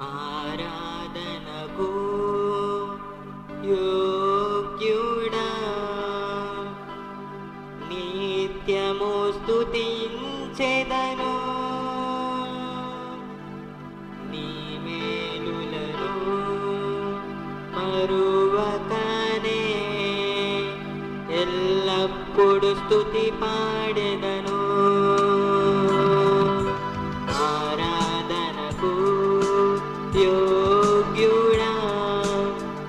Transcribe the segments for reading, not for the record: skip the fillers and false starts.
ఆరాధనకు యోగ్యుడా నిత్యము స్తుతించెదను నీ మేలులను మరువకనే ఎల్లప్పుడు స్తుతి పాడెదను ఆరాధనకు యోగ్యుడా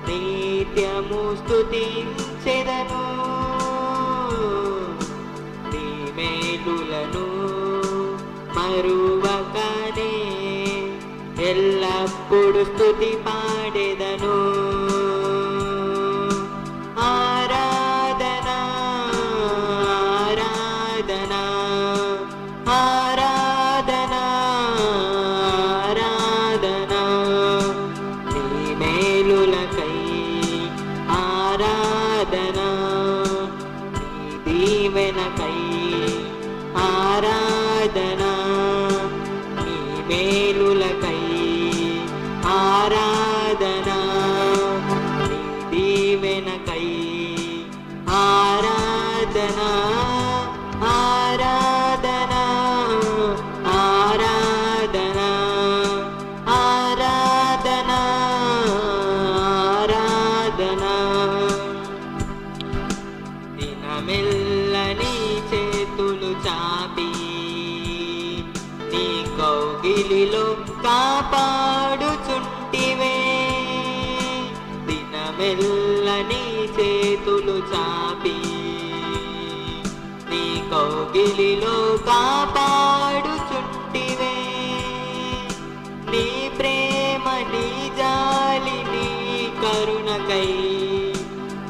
నిత్యము స్తుతించెదను నీ మేలులను మరువకనే ఎల్లప్పుడు స్తుతి పాడెదను ఆరాధన ఆరాధన ఆరాధన ఆరాధన నీ మేలులకై ఆరాధన నీ దీవెనకై ఆరాధన నీ మేలులకై ఆరాధన నీ దీవెనకై ఆరాధన ఆరాధన ఆరాధన ఆరాధన ఆరాధన దినమెల్ల నీ చేతులు చాపి నీ కౌగిలిలో కాపాడుచుంటివే దినమెల్ల నీ చేతులు చాపి నీ కౌగిలిలో కాపాడుచుంటివే నీ ప్రేమ నీ జాలి నీ కరుణకై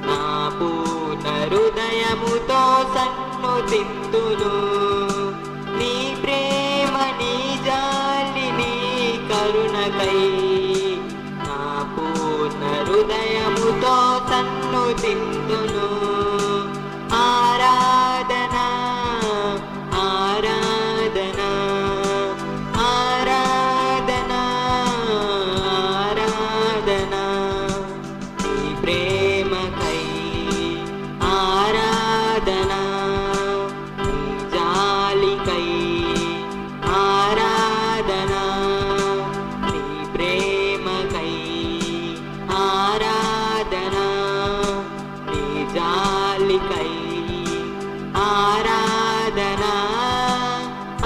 నా పూర్ణ హృదయముతో సన్నుతింతును నీ ప్రేమ నీ జాలి నీ కరుణకై నా పూర్ణ హృదయముతో సన్నుతింతును ఆరాధన ఆరాధన ఆరాధన ఆరాధన నీ ప్రేమకై ఆరాధన నీ జాలికై ఆరాధన నీ ప్రేమకై ఆరాధన నీ జాలికై ఆరాధన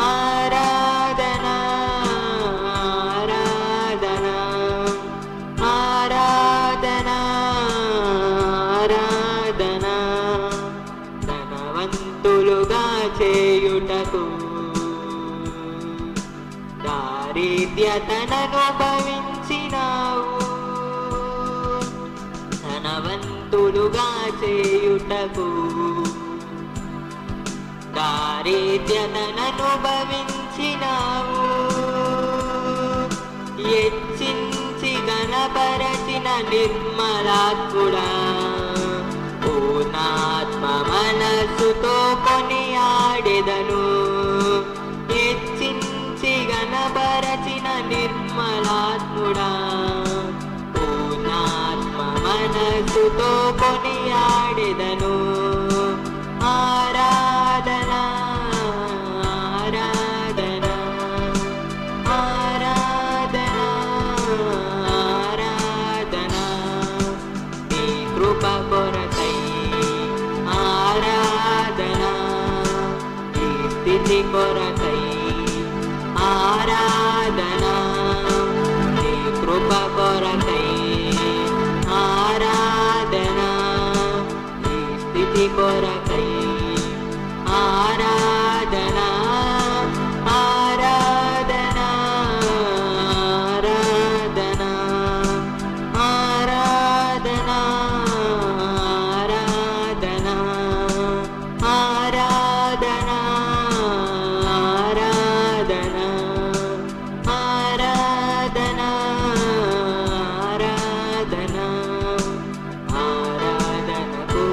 ఆరాధన ఆరాధన ఆరాధన ఆరాధన ధనవంతులుగా చేయుటకు దారిద్ర్యతననుభవించినావు ధనవంతులుగా చేయుటకు దారిద్ర్యతననుభవించినావు హెచ్చించి గణపరచిన నిర్మలాత్ముడా పూర్ణాత్మ మనస్సుతో కొనియాడెదను హెచ్చించి గణపరచిన నిర్మలాత్ముడా పూర్ణాత్మ మనస్సుతో కొనియాడెదను ఆరాధన ఆరాధన ఆరాధన ఆరాధన నీ కృప కొరకై ఆరాధన నీ స్థితి కొరకై ఆరాధన నీ కృప కొరకై ఆరాధన నీ స్థితి కొరకై ఆరాధన ఆరాధన ఆరాధన ఆరాధన ఆరాధన ఆరాధన ఆరాధన ఆరాధన ఆరాధన ఆరాధనకు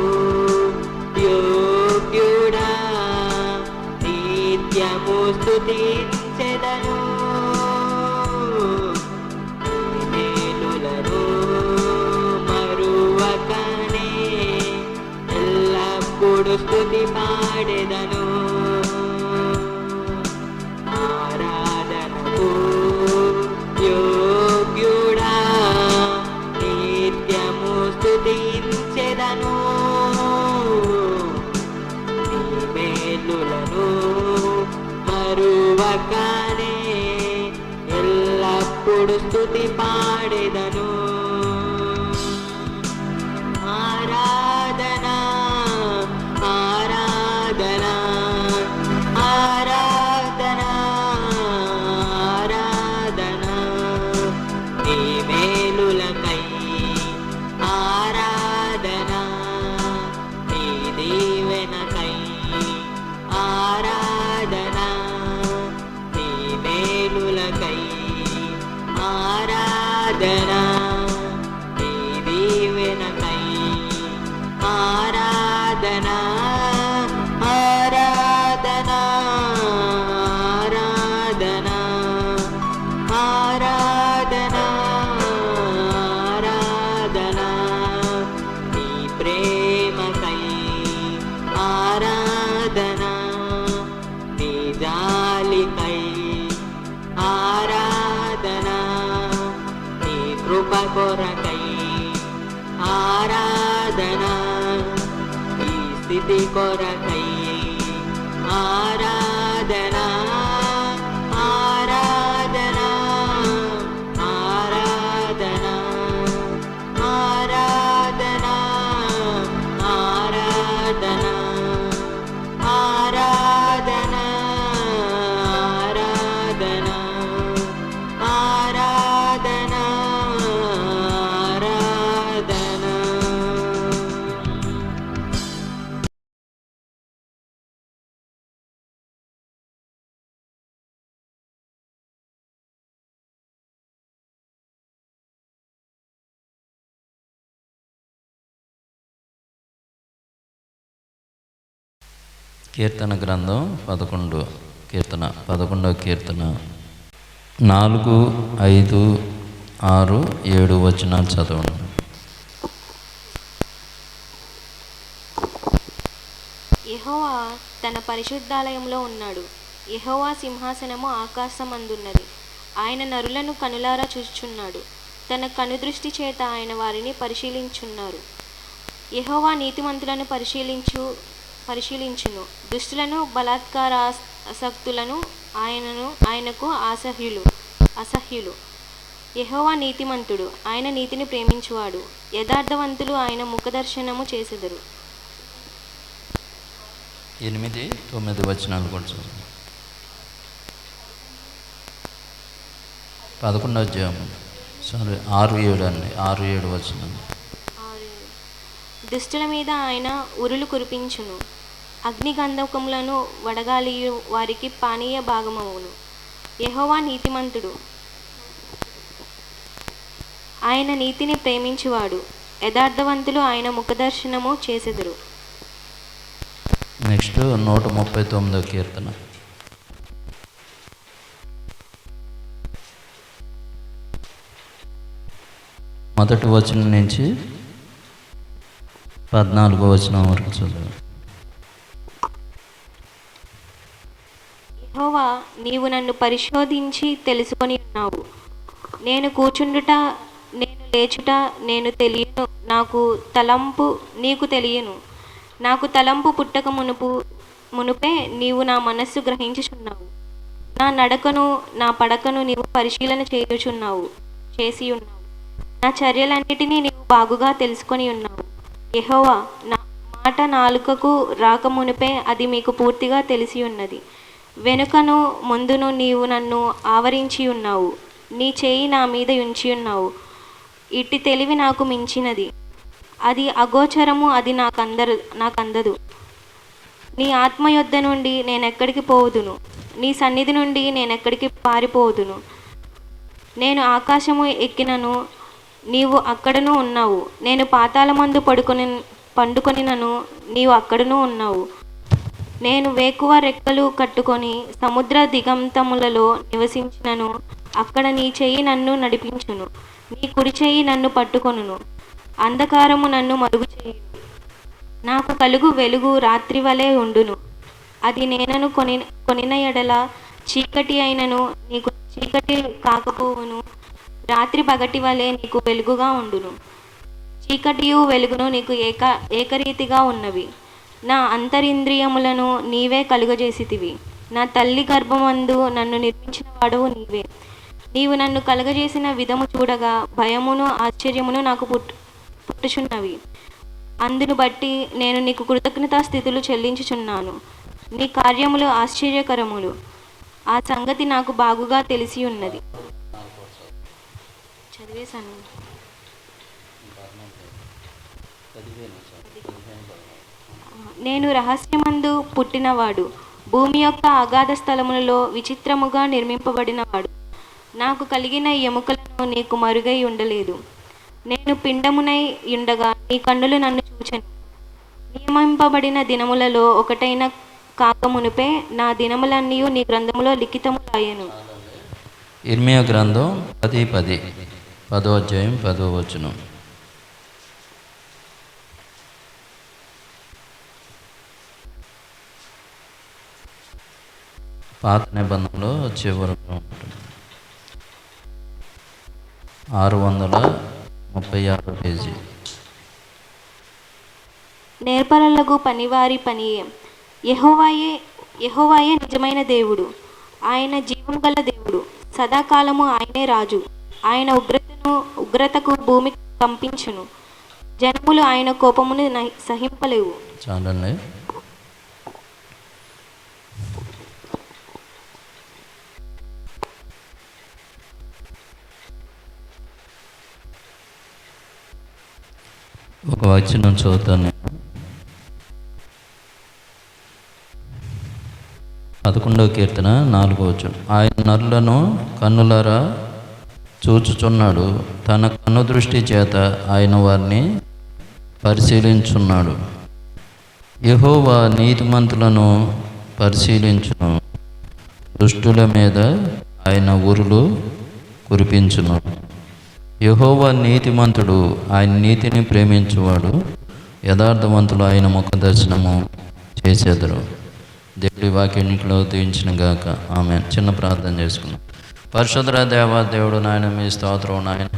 ఎల్లప్పుడు స్తుతి పాడెదను. ఆరాధన ఆరాధన ఆరాధన ఆరాధన నీ మేలులకై ఆరాధన నీ దీవెనకై ఆరాధన నీ మేలులకై ఆరాధన నీ దీవెనకై ఆరాధన ఆరాధన ఆరాధన ఆరాధన ఆరాధన నీ ప్రేమకై ఆరాధన నీ జాలికై ఆరాధన నీ కృప కొరకై ఆరాధన ఈ స్థితి కొరకై ఆరాధన ఆరాధన ఆరాధన ఆరాధన ఆరాధన ఆరాధన ఆరాధన ఆరాధన ఆరాధన. కీర్తన గ్రంథం 11 కీర్తన 11వ కీర్తన 4, 5, 6, 7 వచనాలు చదవండి. యెహోవా తన పరిశుద్ధాలయంలో ఉన్నాడు. యెహోవా సింహాసనము ఆకాశమందున్నది. ఆయన నరులను కనులారా చూచుచున్నాడు. తన కనుదృష్టి చేత ఆయన వారిని పరిశీలించున్నారు. యెహోవా నీతిమంతులను పరిశీలించును. దుష్టులను బలాత్కారాసక్తులను ఆయనకు అసహ్యులు. యెహోవా నీతిమంతుడు, ఆయన నీతిని ప్రేమించువాడు. యథార్థవంతులు ఆయన ముఖదర్శనము చేసెదరు. 8, 9 వచనాలు కూడా చదవండి. 11వ అధ్యాయం 6, 7 అండి. 6, 7 వచనాలు. దుష్టుల మీద ఆయన ఉరులు కురిపించును. అగ్నిగంధకములను వడగాలి వారికి పానీయ భాగమవును. యెహోవా నీతిమంతుడు, ఆయన నీతిని ప్రేమించువాడు. యథార్థవంతులు ఆయన ముఖదర్శనము చేసెదరు. నెక్స్ట్ 139వ కీర్తన. మొదటి వచనం నుంచి 14వ వచనం వరకు చదవండి. యెహోవా, నీవు నన్ను పరిశోధించి తెలుసుకొని ఉన్నావు. నేను కూర్చుండుట, నేను లేచుట నేను తెలియను. నీకు తెలియను. నాకు తలంపు పుట్టక మునుపే నీవు నా మనస్సు గ్రహించుచున్నావు. నా నడకను నా పడకను నీవు పరిశీలన చేసి ఉన్నావు. నా చర్యలన్నిటినీ నీవు బాగుగా తెలుసుకొని ఉన్నావు. యెహోవా, నా మాట నాలుకకు రాకమునుపే అది మీకు పూర్తిగా తెలిసి ఉన్నది. వెనుకను ముందును నీవు నన్ను ఆవరించి ఉన్నావు. నీ చేయి నా మీద ఉంచి ఉన్నావు. ఇట్టి తెలివి నాకు మించినది. అది అగోచరము, అది నాకందదు. నీ ఆత్మ యొద్ద నుండి నేనెక్కడికి పోవుదును? నీ సన్నిధి నుండి నేనెక్కడికి పారిపోవుదును? నేను ఆకాశము ఎక్కినను నీవు అక్కడను ఉన్నావు. నేను పాతాళమందు పండుకొనినను నీవు అక్కడను ఉన్నావు. నేను వేకువ రెక్కలు కట్టుకొని సముద్ర దిగంతములలో నివసించినను అక్కడ నీ చెయ్యి నన్ను నడిపించును. నీ కుడి చెయ్యి నన్ను పట్టుకొనును. అంధకారము నన్ను మరుగు చేయును. నాకు కలుగు వెలుగు రాత్రి వలె ఉండును. అది నేనను కొనిన ఎడల చీకటి అయినను నీకు చీకటి కాకపోవును. రాత్రి పగటి వలె నీకు వెలుగుగా ఉండును. చీకటియు వెలుగును నీకు ఏకరీతిగా ఉన్నవి. నా అంతరింద్రియములను నీవే కలుగజేసితివి. నా తల్లి గర్భమందు నన్ను నిర్మించిన వాడవు నీవే. నీవు నన్ను కలగజేసిన విధము చూడగా భయమును ఆశ్చర్యమును నాకు పుట్టుచున్నవి. అందును బట్టి నేను నీకు కృతజ్ఞతాస్థితులు చెల్లించుచున్నాను. నీ కార్యములు ఆశ్చర్యకరములు. ఆ సంగతి నాకు బాగుగా తెలిసి ఉన్నది. చదివేశాను. నేను రహస్యమందు పుట్టినవాడు, భూమి యొక్క అగాధ స్థలములలో విచిత్రముగా నిర్మింపబడినవాడు. నాకు కలిగిన ఎముకలను నీకు మరుగై ఉండలేదు. నేను పిండమునై ఉండగా నీ కన్నులు నన్ను చూచెను. నియమింపబడిన దినములలో ఒకటైన కాకమునుపే నా దినములన్నీ నీ గ్రంథములో లిఖితములాయెను. ఇర్మియా గ్రంథం 10:10, 10వ అధ్యాయం 10వ వచనం. పాత నిబంధనలో చివరిగా ఉంటుంది. 636 పేజీ. నేర్పరలగు పనివారి పనియే. యెహోవాయే నిజమైన దేవుడు. ఆయన జీవం గల దేవుడు. సదాకాలము ఆయనే రాజు. ఆయన ఉగ్రతకు భూమి కంపించును. జనములు ఆయన కోపమును సహింపలేవు. చాలండి. ఒక వచనం చదువుతాను నేను. 11వ కీర్తన 4వ వచనం. ఆయన నరులను కన్నులారా చూచుచున్నాడు. తన కన్ను దృష్టి చేత ఆయన వారిని పరిశీలించున్నాడు. యెహోవా నీతిమంతులను పరిశీలించును. దుష్టుల మీద ఆయన ఉరులు కురిపించును. యెహోవా నీతిమంతుడు, ఆయన నీతిని ప్రేమించువాడు. యథార్థవంతులు ఆయన ముఖ దర్శనము చేసేదరు. దేవుడి వాక్యానికిలో దీవించిన గాక. ఆమె చిన్న ప్రార్థన చేసుకున్నాం. పరిశుద్ధ దేవా దేవుడు నాయన మీ స్తోత్రం నాయన.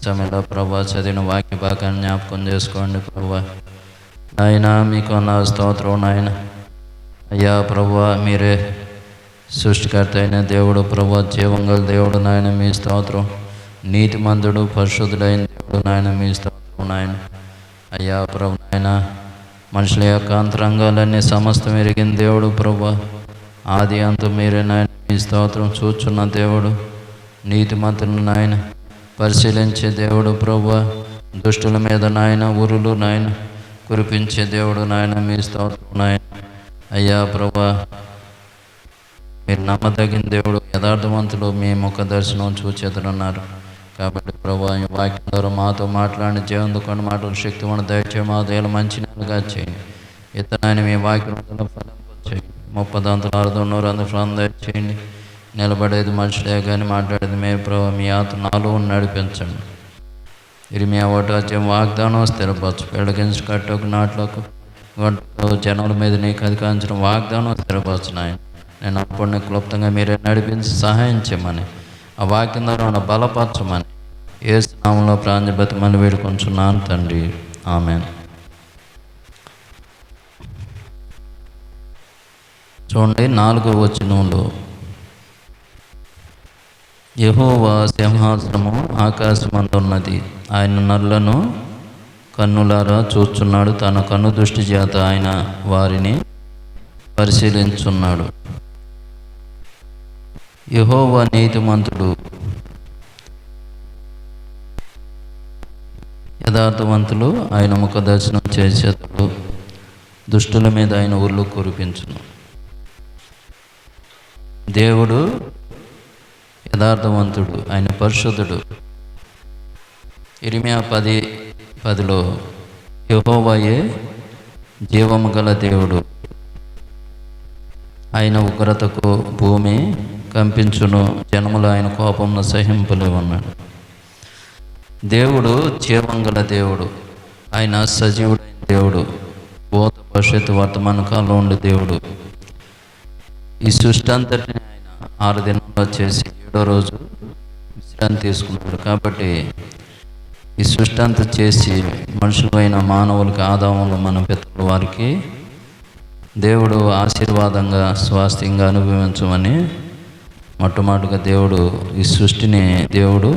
సమయంలో ప్రభా చదివిన వాక్య భాగాన్ని జ్ఞాపకం చేసుకోండి ప్రభా. నాయన మీకు నా స్తోత్రం నాయన. అయ్యా ప్రభా మీరే సృష్టికర్త అయిన దేవుడు ప్రభా, జీవంగల దేవుడు నాయన మీ స్తోత్రం. నీతిమంతుడు పరిశుద్ధుడైన దేవుడు నాయన మీ స్తోత్రం నాయన. అయ్యా ప్రభు నాయన మనుషుల యొక్క అంతరంగాలన్నీ సమస్తం ఎరిగిన దేవుడు ప్రభా. ఆది అంత మీరే నాయన మీ స్తోత్రం. చూచున్న దేవుడు, నీతిమంతులను నాయన పరిశీలించే దేవుడు ప్రభా. దుష్టుల మీద నాయన ఉరులు నాయన కురిపించే దేవుడు నాయన మీ స్తోత్రం నాయన. అయ్యా ప్రభా మీరు నమ్మదగిన దేవుడు, యథార్థవంతులు మీ ముఖ దర్శనం చూచేదన్నారు. కాబట్టి ప్రభా ఈ వాక్యం ద్వారా మాతో మాట్లాడి జీవందుకొని మాటలు శక్తివంత దయచేసి మా దేవాల మంచి నెలగా చేయండి. ఇతనాయన మీ వాక్యం ఫలింపు చేయండి. 30 అంతలు 60 ఫలం దయచేయండి. నిలబడేది మనుషులే కానీ మాట్లాడేది మీరు ప్రభా. మీ ఆత్మ నాలో నడిపించండి. ఇర్మియా 1వ అధ్యాయం వాగ్దానం స్థిరపరచు. పెళ్ళగించి కట్టుకు నాట్లకు జనాల మీద నీకు అధికారించిన వాగ్దానం స్థిరపరచు నాయన. నేను అప్పుడు క్లుప్తంగా మీరే నడిపించి సహాయం చేయమని, ఆ వాక్యం ద్వారా బలపరచమని యేసు నామములో ప్రార్థించి వేడుకొంచున్నాను తండ్రి. ఆమేన్. చూడండి 4వ వచనంలో యెహోవా సింహాసనము ఆకాశమందున్నది. ఆయన నరులను కన్నులారా చూచున్నాడు. తన కన్ను దృష్టి చేత ఆయన వారిని పరిశీలించున్నాడు. యెహోవా నీతిమంతుడు, యథార్థవంతులు ఆయన ముఖ దర్శనం చేసేటప్పుడు దుష్టుల మీద ఆయన ఉర్లు కురిపించును. దేవుడు యథార్థవంతుడు, ఆయన పరిశుద్ధుడు. ఇర్మియా 10:10లో యెహోవాయే జీవము గల దేవుడు, ఆయన ఉగ్రతకు భూమి కంపించును, జనములు ఆయన కోపంను సహింపలేవన్నాడు. దేవుడు జీవం గల దేవుడు, ఆయన సజీవుడైన దేవుడు, భూత భవిష్యత్తు వర్తమాన కాలంలో ఉండే దేవుడు. ఈ సృష్టి అంతటిని ఆయన 6 దినాల్లో చేసి 7వ రోజు విశ్రాంతి తీసుకున్నాడు. కాబట్టి ఈ సృష్టి అంతా చేసి మనుషులైన మానవులకి ఆదాములు మన పితరుల వారికి దేవుడు ఆశీర్వాదంగా స్వాస్థ్యంగా అనుభవించమని మొట్టమొదటిగా దేవుడు ఈ సృష్టిని దేవుడు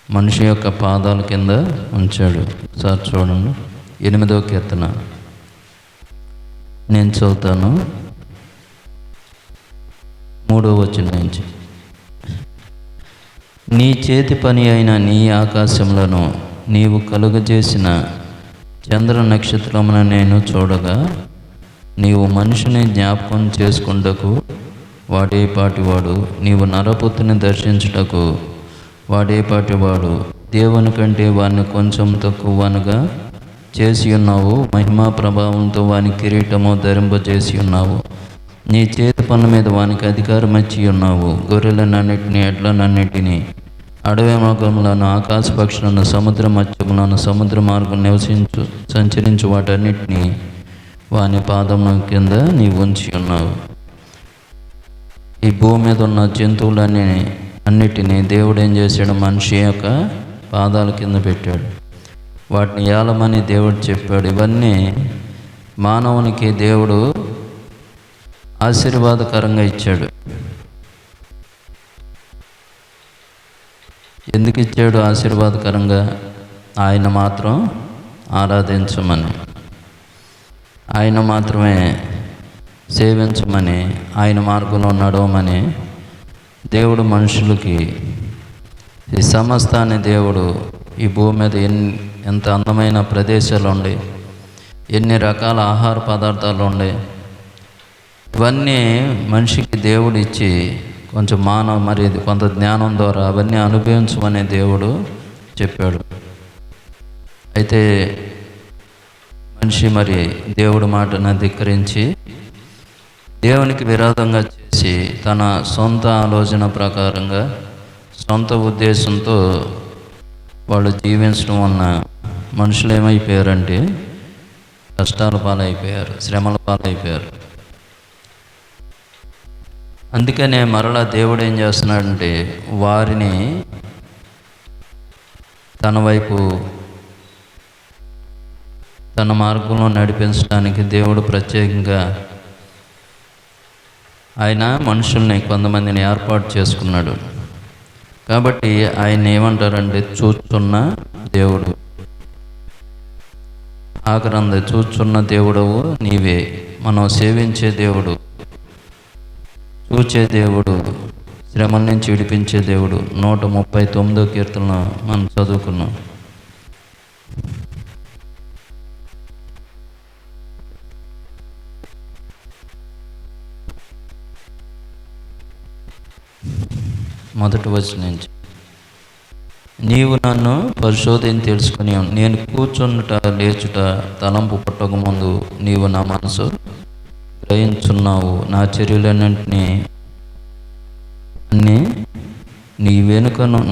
మనిషి యొక్క పాదాల కింద ఉంచాడు. ఒకసారి చూడండి, 8వ కీర్తన నేను చదువుతాను, 3వ వచనం నుంచి. నీ చేతి పని అయిన నీ ఆకాశములను నీవు కలుగజేసిన చంద్ర నక్షత్రమును నేను చూడగా, నీవు మనిషిని జ్ఞాపకం చేసుకుంటకు వాడేపాటివాడు, నీవు నరపుత్రుని దర్శించుటకు వాడేపాటివాడు. దేవుని కంటే వారిని కొంచెం తక్కువనుగా చేసి ఉన్నావు, మహిమా ప్రభావంతో వాని కిరీటము ధరింపజేసి ఉన్నావు. నీ చేతి పనుల మీద వానికి అధికారం ఇచ్చి ఉన్నావు. గొర్రెలనన్నిటినీ, ఎడ్లనన్నిటినీ, అడవి మృగములను, ఆకాశ పక్షులను, సముద్ర మత్స్యములను, సముద్ర మార్గం సంచరించు వాటన్నిటినీ వాని పాదముల కింద నీవు ఉంచి ఉన్నావు. ఈ భూమి మీద ఉన్న జంతువులన్నిటినీ దేవుడు ఏం చేశాడు? మనిషి యొక్క పాదాల కింద పెట్టాడు. వాటిని ఏలమని దేవుడు చెప్పాడు. ఇవన్నీ మానవునికి దేవుడు ఆశీర్వాదకరంగా ఇచ్చాడు. ఎందుకు ఇచ్చాడు ఆశీర్వాదకరంగా? ఆయన మాత్రం ఆరాధించమని, ఆయన మాత్రమే సేవించమని, ఆయన మార్గంలో నడవమని దేవుడు మనుషులకి ఈ సమస్తాన్ని దేవుడు ఈ భూమి మీద ఎంత అందమైన ప్రదేశాలు ఉండే, ఎన్ని రకాల ఆహార పదార్థాలు ఉండే, ఇవన్నీ మనిషికి దేవుడు ఇచ్చి కొంచెం మరి కొంత జ్ఞానం ద్వారా అవన్నీ అనుభవించమని దేవుడు చెప్పాడు. అయితే మనిషి మరి దేవుడి మాటను ధిక్కరించి దేవునికి విరోధంగా చేసి తన సొంత ఆలోచన ప్రకారంగా సొంత ఉద్దేశంతో వాళ్ళు జీవించడం వలన మనుషులు ఏమైపోయారంటే కష్టాల పాలైపోయారు, శ్రమల పాలైపోయారు. అందుకనే మరలా దేవుడు ఏం చేస్తున్నాడంటే వారిని తన వైపు, తన మార్గంలో నడిపించడానికి దేవుడు ప్రత్యేకంగా ఆయన మనుషుల్ని కొంతమందిని ఏర్పాటు చేసుకున్నాడు. కాబట్టి ఆయన ఏమంటారంటే చూచున్న దేవుడు. ఆఖరంది చూచున్న దేవుడవు నీవే, మనం సేవించే దేవుడు, చూచే దేవుడు, శ్రమల నుంచి విడిపించే దేవుడు. 139వ కీర్తన మనం చదువుకున్నాం. మొదటి వచనం నుంచి. నీవు నన్ను పరిశోధన తెలుసుకుని, నేను కూర్చుండుట లేచుట తలంపు పుట్టక ముందు నీవు నా మనసు గ్రహించున్నావు. నా చర్యలన్నింటినీ అన్నీ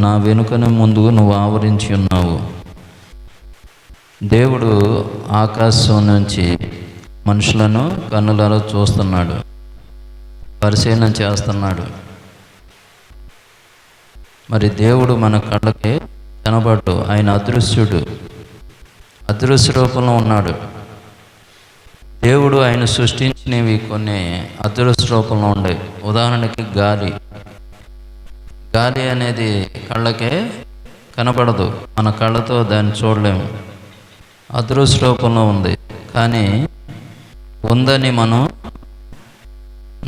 నా వెనుకను ముందు నువ్వు ఆవరించి ఉన్నావు. దేవుడు ఆకాశం నుంచి మనుషులను కన్నులలో చూస్తున్నాడు, పరిశీలన చేస్తున్నాడు. మరి దేవుడు మన కళ్ళకి కనబడ్డు, ఆయన అదృశ్యుడు, అదృశ్య రూపంలో ఉన్నాడు. దేవుడు ఆయన సృష్టించినవి కొన్ని అదృశ్య రూపంలో ఉండే. ఉదాహరణకి గాలి అనేది కళ్ళకే కనపడదు, మన కళ్ళతో దాన్ని చూడలేము, అదృశ్య రూపంలో ఉంది. కానీ ఉందని మనం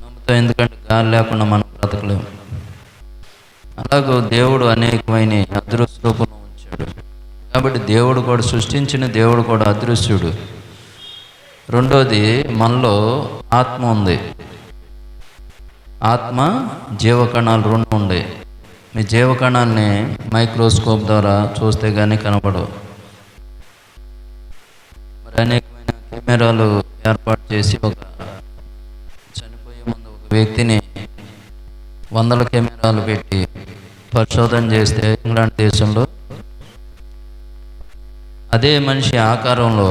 నమ్ముతాం, ఎందుకంటే గాలి లేకుండా మనం బ్రతకలేము. అలాగూ దేవుడు అనేకమైన అదృశ్య రూపంలో ఉంచాడు. కాబట్టి దేవుడు కూడా సృష్టించిన దేవుడు కూడా అదృశ్యుడు. రెండోది, మనలో ఆత్మ ఉంది. ఆత్మ, జీవకణాలు రెండు ఉన్నాయి. మీ జీవకణాలని మైక్రోస్కోప్ ద్వారా చూస్తే కానీ కనపడవు. మరి అనేకమైన కెమెరాలు ఏర్పాటు చేసి చనిపోయే ముందు ఒక వ్యక్తిని 100 కెమెరాలు పెట్టి పరిశోధన చేస్తే ఇంగ్లాండ్ దేశంలో అదే మనిషి ఆకారంలో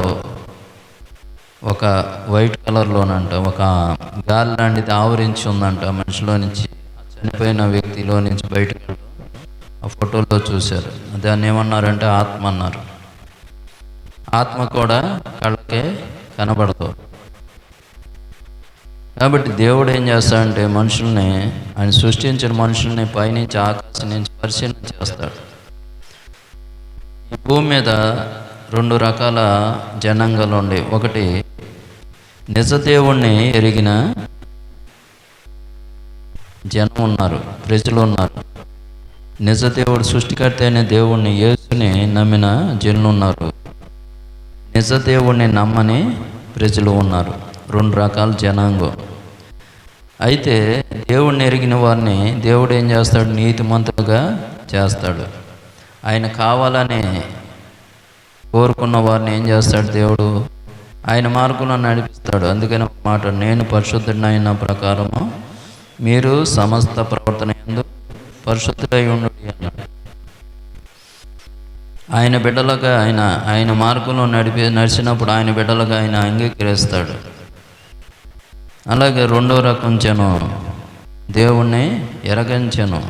ఒక వైట్ కలర్లోనంట ఒక గాలి లాంటిది ఆవరించి ఉందంట మనిషిలో నుంచి. చనిపోయిన వ్యక్తిలో నుంచి బయటకు ఆ ఫోటోలో చూశారు. దాన్ని ఏమన్నారంటే ఆత్మ అన్నారు. ఆత్మ కూడా కళ్ళకే కనబడదు. కాబట్టి దేవుడు ఏం చేస్తాడంటే మనుషుల్ని, ఆయన సృష్టించిన మనుషుల్ని పైనుంచి ఆకాశం నుంచి పరిశీలన చేస్తాడు. ఈ భూమి మీద 2 రకాల జనాంగాలు ఉండేవి. ఒకటి నిజ దేవుణ్ణి ఎరిగిన జనం ఉన్నారు, ప్రజలు ఉన్నారు. నిజ దేవుడు సృష్టికర్త అయిన దేవుణ్ణి, యేసుని నమ్మిన జనులు ఉన్నారు. నిజ దేవుణ్ణి నమ్మని ప్రజలు ఉన్నారు. 2 రకాల జనాంగం. అయితే దేవుణ్ణి ఎరిగిన వారిని దేవుడు ఏం చేస్తాడు? నీతిమంతులుగా చేస్తాడు. ఆయన కావాలని కోరుకున్న వారిని ఏం చేస్తాడు? దేవుడు ఆయన మార్గంలో నడిపిస్తాడు. అందుకని ఒక మాట, నేను పరిశుద్ధుడైన ప్రకారము మీరు సమస్త ప్రవర్తన యందు పరిశుద్ధులై ఉండుడి అన్నాడు. ఆయన బిడ్డలుగా ఆయన మార్గంలో నడిచినప్పుడు ఆయన బిడ్డలుగా ఆయన అంగీకరిస్తాడు. అలాగే 2వ రకం జనం దేవుణ్ణి ఎరగించను,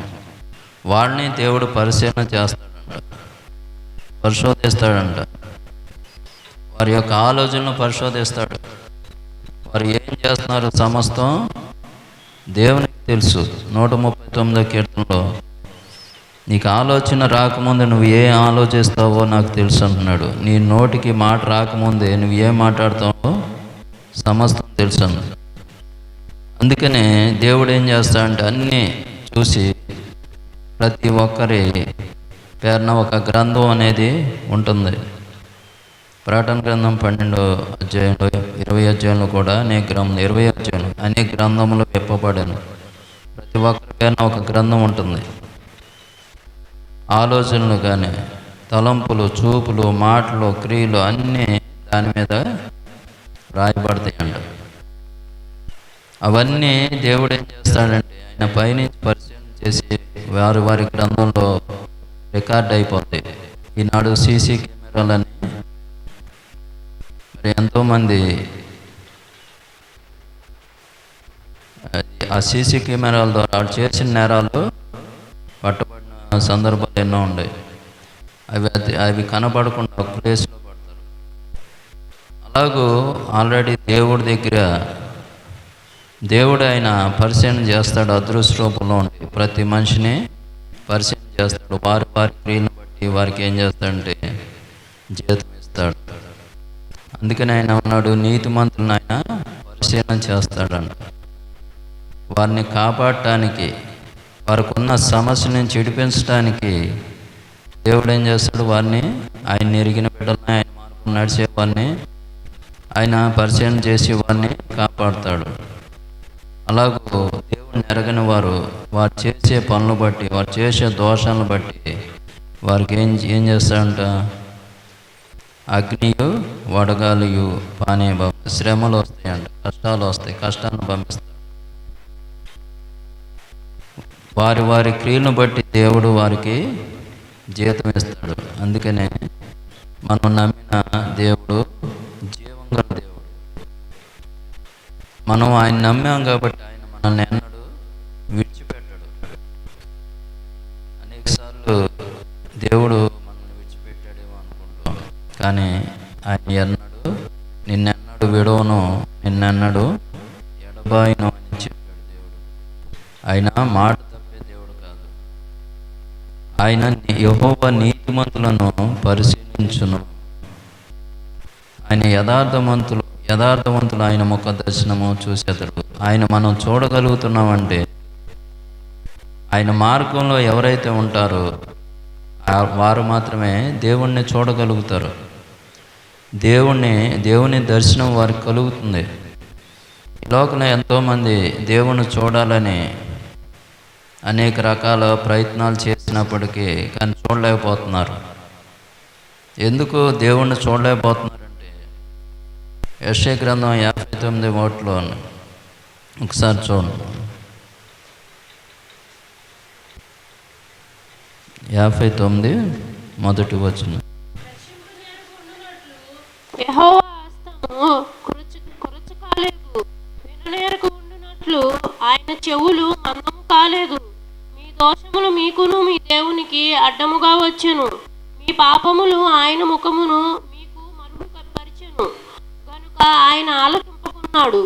వాడిని దేవుడు పరిశీలన చేస్తాడంట, పరిశోధిస్తాడంట. వారి యొక్క ఆలోచనలు పరిశోధిస్తాడు. వారు ఏం చేస్తున్నారు సమస్తం దేవునికి తెలుసు. 139వ కీర్తనలో నీకు ఆలోచన రాకముందే నువ్వు ఏం ఆలోచిస్తావో నాకు తెలుసు అంటున్నాడు. నీ నోటికి మాట రాకముందే నువ్వు ఏం మాట్లాడతావో సమస్తం తెలుసు అన్నాడు. అందుకనే దేవుడు ఏం చేస్తాడంటే అన్నీ చూసి ప్రతి ఒక్కరి పేరున ఒక గ్రంథం అనేది ఉంటుంది. ప్రకటన గ్రంథం 12వ అధ్యాయంలో 20వ అధ్యాయంలో కూడా అనేక గ్రంథం 20వ అధ్యాయంలో అనేక గ్రంథములు విప్పబడాను. ప్రతి ఒక్కరి పేరున ఒక గ్రంథం ఉంటుంది. ఆలోచనలు కానీ, తలంపులు, చూపులు, మాటలు, క్రియలు అన్నీ దాని మీద రాయబడతాయంట. అవన్నీ దేవుడు ఏం చేస్తాడంటే ఆయన పైనుంచి పరిశీలన చేసి వారి గ్రంథంలో రికార్డ్ అయిపోతాయి. ఈనాడు సీసీ కెమెరాలని మరి ఎంతోమంది ఆ సీసీ కెమెరాల ద్వారా వాళ్ళు చేసిన నేరాలు పట్టబడిన సందర్భాలు ఎన్నో ఉన్నాయి. అవి కనపడకుండా ఒక ప్లేస్లో పడతారు. అలాగూ ఆల్రెడీ దేవుడి దగ్గర దేవుడు ఆయన పరిశీలన చేస్తాడు. అదృష్ట రూపంలో ఉండి ప్రతి మనిషిని పరిశీలన చేస్తాడు. వారి క్రియలను బట్టి వారికి ఏం చేస్తాడంటే జీతం ఇస్తాడు. అందుకని ఆయన ఉన్నాడు, నీతిమంతులను ఆయన పరిశీలన చేస్తాడంట. వారిని కాపాడటానికి, వారికి ఉన్న సమస్య నుంచి విడిపించడానికి దేవుడు ఏం చేస్తాడు? వారిని ఆయన ఎరిగిన బిడ్డలని, ఆయన మార్గం నడిచే వారిని ఆయన పరిశీలన చేసి వారిని కాపాడుతాడు. అలాగూ దేవుడిని ఎరగని వారు చేసే పనులు బట్టి, వారు చేసే దోషాలను బట్టి వారికి ఏం చేస్తాడంట? అగ్నియు వడగాలియు పానీయ శ్రమలు వస్తాయంట, కష్టాలు వస్తాయి, కష్టాలను పంపిస్తాడు. వారి క్రియలను బట్టి దేవుడు వారికి జీతం ఇస్తాడు. అందుకనే మనం నమ్మిన దేవుడు జీవం గల దేవుడు. మనం ఆయన నమ్మాం కాబట్టి ఆయన మనల్ని ఎన్నడూ విడిచిపెట్టాడు. అనేకసార్లు దేవుడు మనల్ని విడిచిపెట్టాడేమో అనుకుంటాం, కానీ ఆయన నిన్నెన్నడు విడవను, నిన్నెన్నడు ఎడబాయను అని చెప్పాడు దేవుడు. ఆయన మాట తప్పే దేవుడు కాదు. ఆయన యెహోవా నీతిమంతులను పరిశీలించును. ఆయన యథార్థవంతులు ఆయన ముఖ దర్శనము చూసేతడు. ఆయన మనం చూడగలుగుతున్నామంటే ఆయన మార్గంలో ఎవరైతే ఉంటారో వారు మాత్రమే దేవుణ్ణి చూడగలుగుతారు. దేవుని దర్శనం వారికి కలుగుతుంది. ఈ లోకంలో ఎంతోమంది దేవుణ్ణి చూడాలని అనేక రకాల ప్రయత్నాలు చేసినప్పటికీ కానీ చూడలేకపోతున్నారు. ఎందుకు దేవుణ్ణి చూడలేకపోతున్నారంటే యెషయా గ్రంథం 59:1 ఒకసారి చూడండి. 59:1 యెహోవా హస్తము కురచ కాలేదు, విననేరకు ఉండునట్లు ఆయన చెవులు మందము కాలేదు. మీ దోషములు మీకును మీ దేవునికి అడ్డముగా వచ్చెను, మీ పాపములు ఆయన ముఖమును మీకు మరుగుపరిచెను. కనుక ఆయన ఆలకింపకున్నాడు,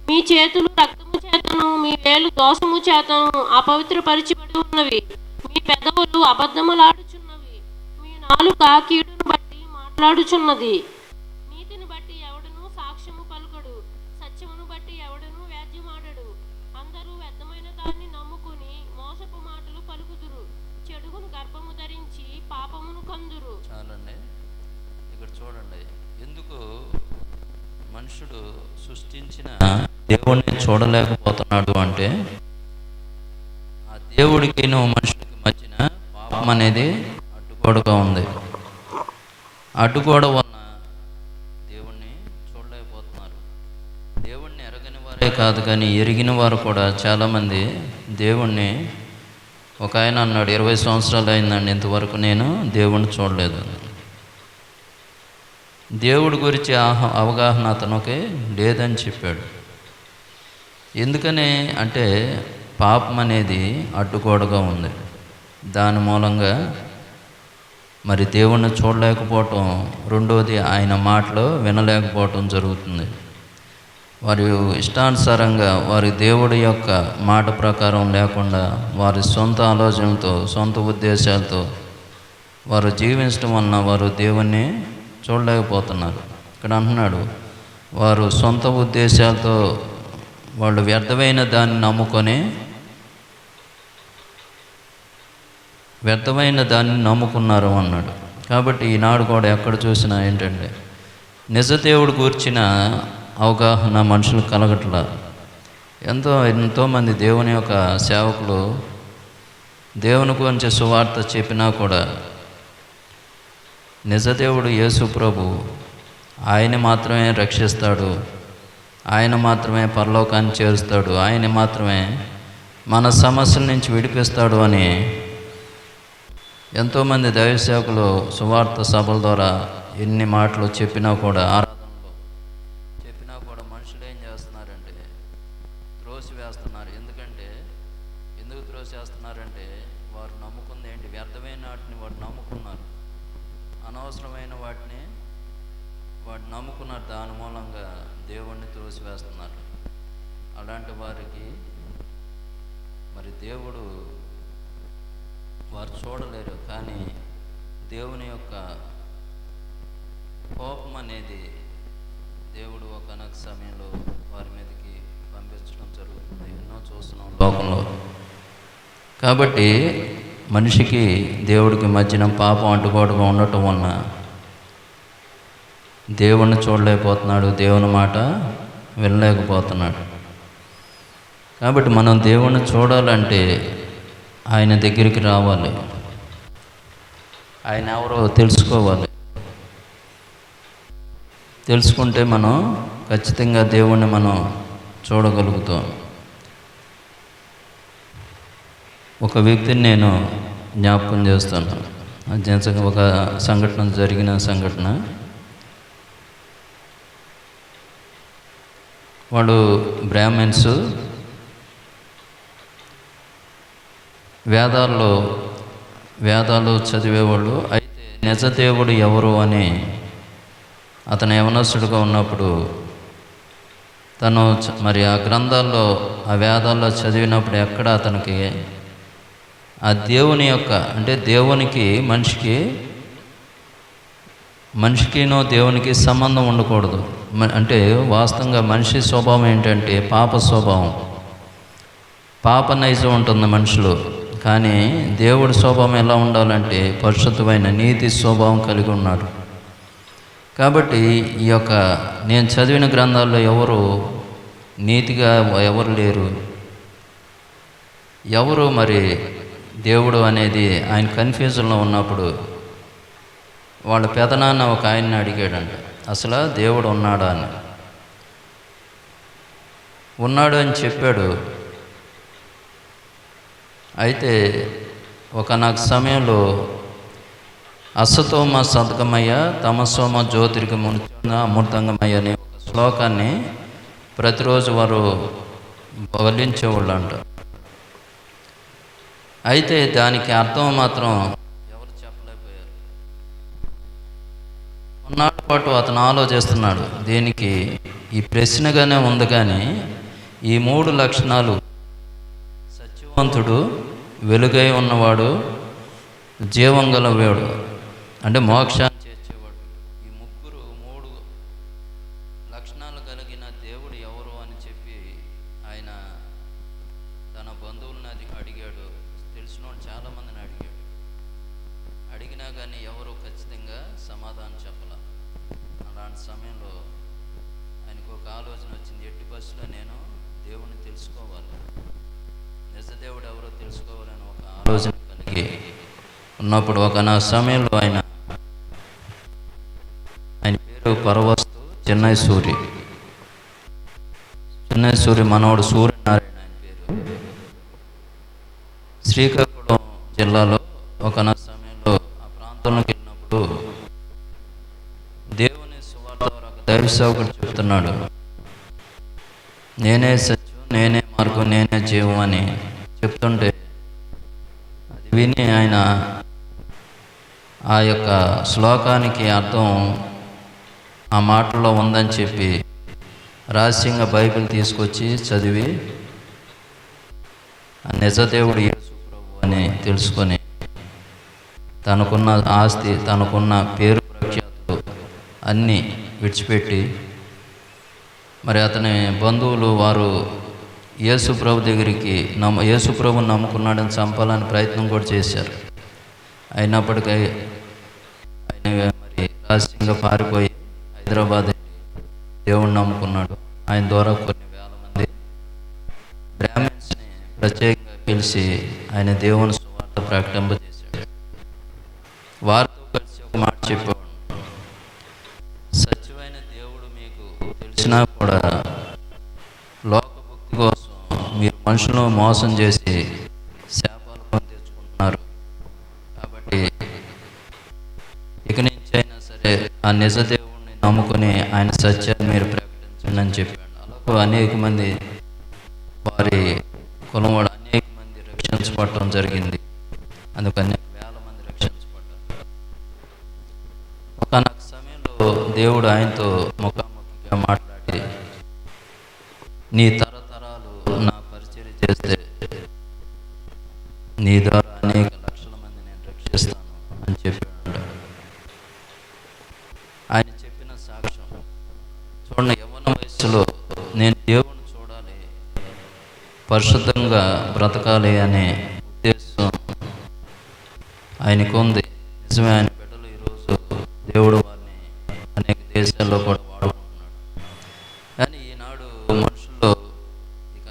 మీ మీ చేతులు రక్తము చేతను, మీ వేలు దోషము చేతను అపవిత్రపరచబడి ఉన్నవి. మీ పెదవులు అబద్ధములాడుచున్నవి. మీ నాలుక కీడును బట్టి మాట్లాడుచున్నది. నీతిని బట్టి ఎవడను సాక్ష్యము పలుకడు, సత్యమును బట్టి ఎవడను వ్యాజ్యమాడడు. అందరూ వ్యర్థమైన దాన్ని నమ్ముకుని మోసపు మాటలు పలుకుదురు. చెడుగును గర్భము ధరించి పాపమును కందురు. చాలండి, ఇక్కడ చూడండి. ఎందుకు మనుషుడు సృష్టించిన దేవుణ్ణి చూడలేకపోతున్నాడు అంటే, ఆ దేవుడికి మనుషుడికి మధ్యన పాపం అనేది అడ్డుగోడగా ఉంది. అడ్డుగోడ వలన దేవుణ్ణి చూడలేకపోతున్నారు. దేవుణ్ణి ఎరగని వారే కాదు, కానీ ఎరిగిన వారు కూడా చాలామంది దేవుణ్ణి, ఒక ఆయన అన్నాడు, 20 సంవత్సరాలు అయిందండి ఇంతవరకు నేను దేవుణ్ణి చూడలేదు. దేవుడి గురించి అవగాహన అతనికి లేదని చెప్పాడు. ఎందుకని అంటే పాపం అనేది అడ్డుగోడగా ఉంది. దాని మూలంగా మరి దేవుణ్ణి చూడలేకపోవటం, రెండోది ఆయన మాటలు వినలేకపోవటం జరుగుతుంది. వారి ఇష్టానుసారంగా వారి దేవుడి యొక్క మాట ప్రకారం లేకుండా వారి సొంత ఆలోచనలతో, సొంత ఉద్దేశాలతో వారు జీవించడం వలన వారు దేవుణ్ణి చూడలేకపోతున్నారు. ఇక్కడ అంటున్నాడు, వారు సొంత ఉద్దేశాలతో వాళ్ళు వ్యర్థమైన దాన్ని నమ్ముకున్నారు అన్నాడు. కాబట్టి ఈనాడు కూడా ఎక్కడ చూసినా ఏంటంటే నిజ దేవుడు గూర్చిన అవగాహన మనుషులకు కలగట్లా. ఎంతోమంది దేవుని యొక్క సేవకులు దేవుని గురించి సువార్త చెప్పినా కూడా నిజదేవుడు యేసు ప్రభు ఆయన మాత్రమే రక్షిస్తాడు, ఆయన మాత్రమే పరలోకాన్ని చేరుస్తాడు, ఆయన మాత్రమే మన సమస్యల నుంచి విడిపిస్తాడు అని ఎంతోమంది దైవ సేవకులు సువార్త సభల ద్వారా ఎన్ని మాటలు చెప్పినా కూడా, ఆరాధనలో చెప్పినా కూడా మనుషులు ఏం చేస్తున్నారంటే త్రోసివేస్తున్నారు. ఎందుకు త్రోసివేస్తున్నారంటే వారు నమ్ముకుంది ఏంటి? వ్యర్థమైన వాటిని వారు నమ్ముకున్నారు, అనవసరమైన వాటిని వాడు నమ్ముకున్నారు. దాని మూలంగా దేవుణ్ణి త్రోసివేస్తున్నారు. అలాంటి వారికి మరి దేవుడు వారు చూడలేరు. కానీ దేవుని యొక్క కోపం అనేది దేవుడు ఒకనొక సమయంలో వారి మీదకి పంపించడం జరుగుతుంది. ఎన్నో చూస్తున్నాం లోకంలో. కాబట్టి మనిషికి దేవుడికి మధ్యన పాపం అడ్డుగోడగా ఉండటం వలన దేవుణ్ణి చూడలేకపోతున్నాడు, దేవుని మాట వినలేకపోతున్నాడు. కాబట్టి మనం దేవుణ్ణి చూడాలంటే ఆయన దగ్గరికి రావాలి, ఆయన ఎవరో తెలుసుకోవాలి. తెలుసుకుంటే మనం ఖచ్చితంగా దేవుణ్ణి మనం చూడగలుగుతాం. ఒక వ్యక్తిని నేను జ్ఞాపకం చేస్తాను. ఒక జరిగిన సంఘటన. వాడు బ్రాహ్మణ్స్, వేదాలు చదివేవాళ్ళు. అయితే నిజదేవుడు ఎవరు అని అతను యవనస్తుడిగా ఉన్నప్పుడు తను మరి ఆ గ్రంథాల్లో, ఆ వేదాల్లో చదివినప్పుడు ఎక్కడ అతనికి ఆ దేవుని యొక్క, అంటే దేవునికి మనిషికినో దేవునికి సంబంధం ఉండకూడదు. అంటే వాస్తవంగా మనిషి స్వభావం ఏంటంటే పాప స్వభావం, పాప నైజం ఉంటుంది మనిషిలో. కానీ దేవుడి స్వభావం ఎలా ఉండాలంటే పరిశుద్ధమైన నీతి స్వభావం కలిగి ఉన్నాడు. కాబట్టి ఈ యొక్క నేను చదివిన గ్రంథాల్లో ఎవరు నీతిగా ఎవరు లేరు. ఎవరు మరి దేవుడు అనేది ఆయన కన్ఫ్యూజన్లో ఉన్నప్పుడు వాళ్ళ పెదనాన్న ఒక ఆయన్ని అడిగాడంట, అసలు దేవుడు ఉన్నాడా అని. ఉన్నాడు అని చెప్పాడు. అయితే ఒకనొక సమయంలో అసతోమ సద్గమయ్య తమసోమ జ్యోతిర్గమున అమృతంగమయ్య అనే ఒక శ్లోకాన్ని ప్రతిరోజు వారు వల్లించేవాళ్ళు అంట. అయితే దానికి అర్థం మాత్రం ఎవరు చెప్పలేకపోయారు. ఉన్నాడు పాటు అతను ఆలోచిస్తున్నాడు, దీనికి ఈ ప్రశ్నగానే ఉంది కానీ ఈ 3 లక్షణాలు, సత్యవంతుడు, వెలుగై ఉన్నవాడు, జీవం గలవాడు, అంటే మోక్షాన్ని చేర్చేవాడు. ఈ 3 లక్షణాలు కలిగిన దేవుడు ఎవరు అని చెప్పి ఆయన తన బంధువులను అడిగాడు. తెలిసిన వాళ్ళు చాలామందిని అడిగినా కానీ ఎవరు ఖచ్చితంగా సమాధానం చెప్పాల. అలాంటి సమయంలో ఆయనకు ఒక ఆలోచన వచ్చింది, ఎట్టి బస్సులో నేను దేవుణ్ణి తెలుసుకోవాలి, నిజ దేవుడు ఎవరో తెలుసుకోవాలని ఒక ఆలోచన కలిగి ఉన్నప్పుడు నా సమయంలో ఆయన పేరు పరవస్తు చెన్నై సూరి మనవడు సూర్యనారాయణ ఆయన పేరు. శ్రీకాకుళం జిల్లాలో నా సమయంలో ఆ ప్రాంతంలోకి వెళ్ళినప్పుడు దేవుని సువార్త ద్వారా ఒక దైవ సేవకుడు చెప్తున్నాడు, నేనే సత్యం, నేనే మార్గం, నేనే జీవం అని చెప్తుంటే అది విని ఆయన ఆ యొక్క శ్లోకానికి అర్థం ఆ మాటలో ఉందని చెప్పి రహస్యంగా బైబిల్ తీసుకొచ్చి చదివి ఆ నిజదేవుడు యేసు ప్రభు అని తెలుసుకొని తనకున్న ఆస్తి, తనకున్న పేరు ప్రఖ్యాతులు అన్నీ విడిచిపెట్టి, మరి అతని బంధువులు వారు యేసు ప్రభు దగ్గరికి యేసు ప్రభుని నమ్ముకున్నాడని చంపాలని ప్రయత్నం కూడా చేశారు. అయినప్పటికీ ఆయన మరి రహస్యంగా పారిపోయి హైదరాబాద్ దేవుణ్ణి నమ్ముకున్నాడు. ఆయన ద్వారా కొన్ని వేల మంది బ్రాహ్మిన్స్ని ప్రత్యేకంగా పిలిచి ఆయన దేవుని సువార్త ప్రకటింపజేశాడు. వారితో కలిసి ఒక మాట చెప్పేవాడు, సత్యమైన దేవుడు మీకు తెలిసినా కూడా లోకభక్తి కోసం మీరు మనుషులను మోసం చేసి శాపాలు కొని తెచ్చుకుంటున్నారు. కాబట్టి ఇక నుంచి అయినా సరే ఆ నిజ దేవుడిని నమ్ముకొని ఆయన సత్యాన్ని మీరు ప్రకటించండి అని చెప్పాడు. అలాగే అనేక మంది వారి కులం వాడు అనేక మంది రక్షించబడటం జరిగింది. అందుకు అనేక వేల మంది రక్షించబడ్డారు. ఒకనొక సమయంలో దేవుడు ఆయనతో ముఖాముఖిగా మాట్లాడి, నీ తరతరాలు నా పరిచర్య చేస్తే నీ ద్వారా అనేక లక్షల మంది నేను రక్షిస్తాను అని చెప్పాడు. ఆయన చెప్పిన సాక్ష్యం చూడండి, యవ్వన వయస్సులో నేను దేవుణ్ణి చూడాలి, పరిశుద్ధంగా బ్రతకాలి అనే ఉద్దేశం ఆయనకు ఉంది. నిజమే, ఆయన బిడ్డలు ఈరోజు దేవుడు వారిని అనేక దేశాల్లో కూడా వాడుకుంటున్నాడు. కానీ ఈనాడు మనుషుల్లో ఇక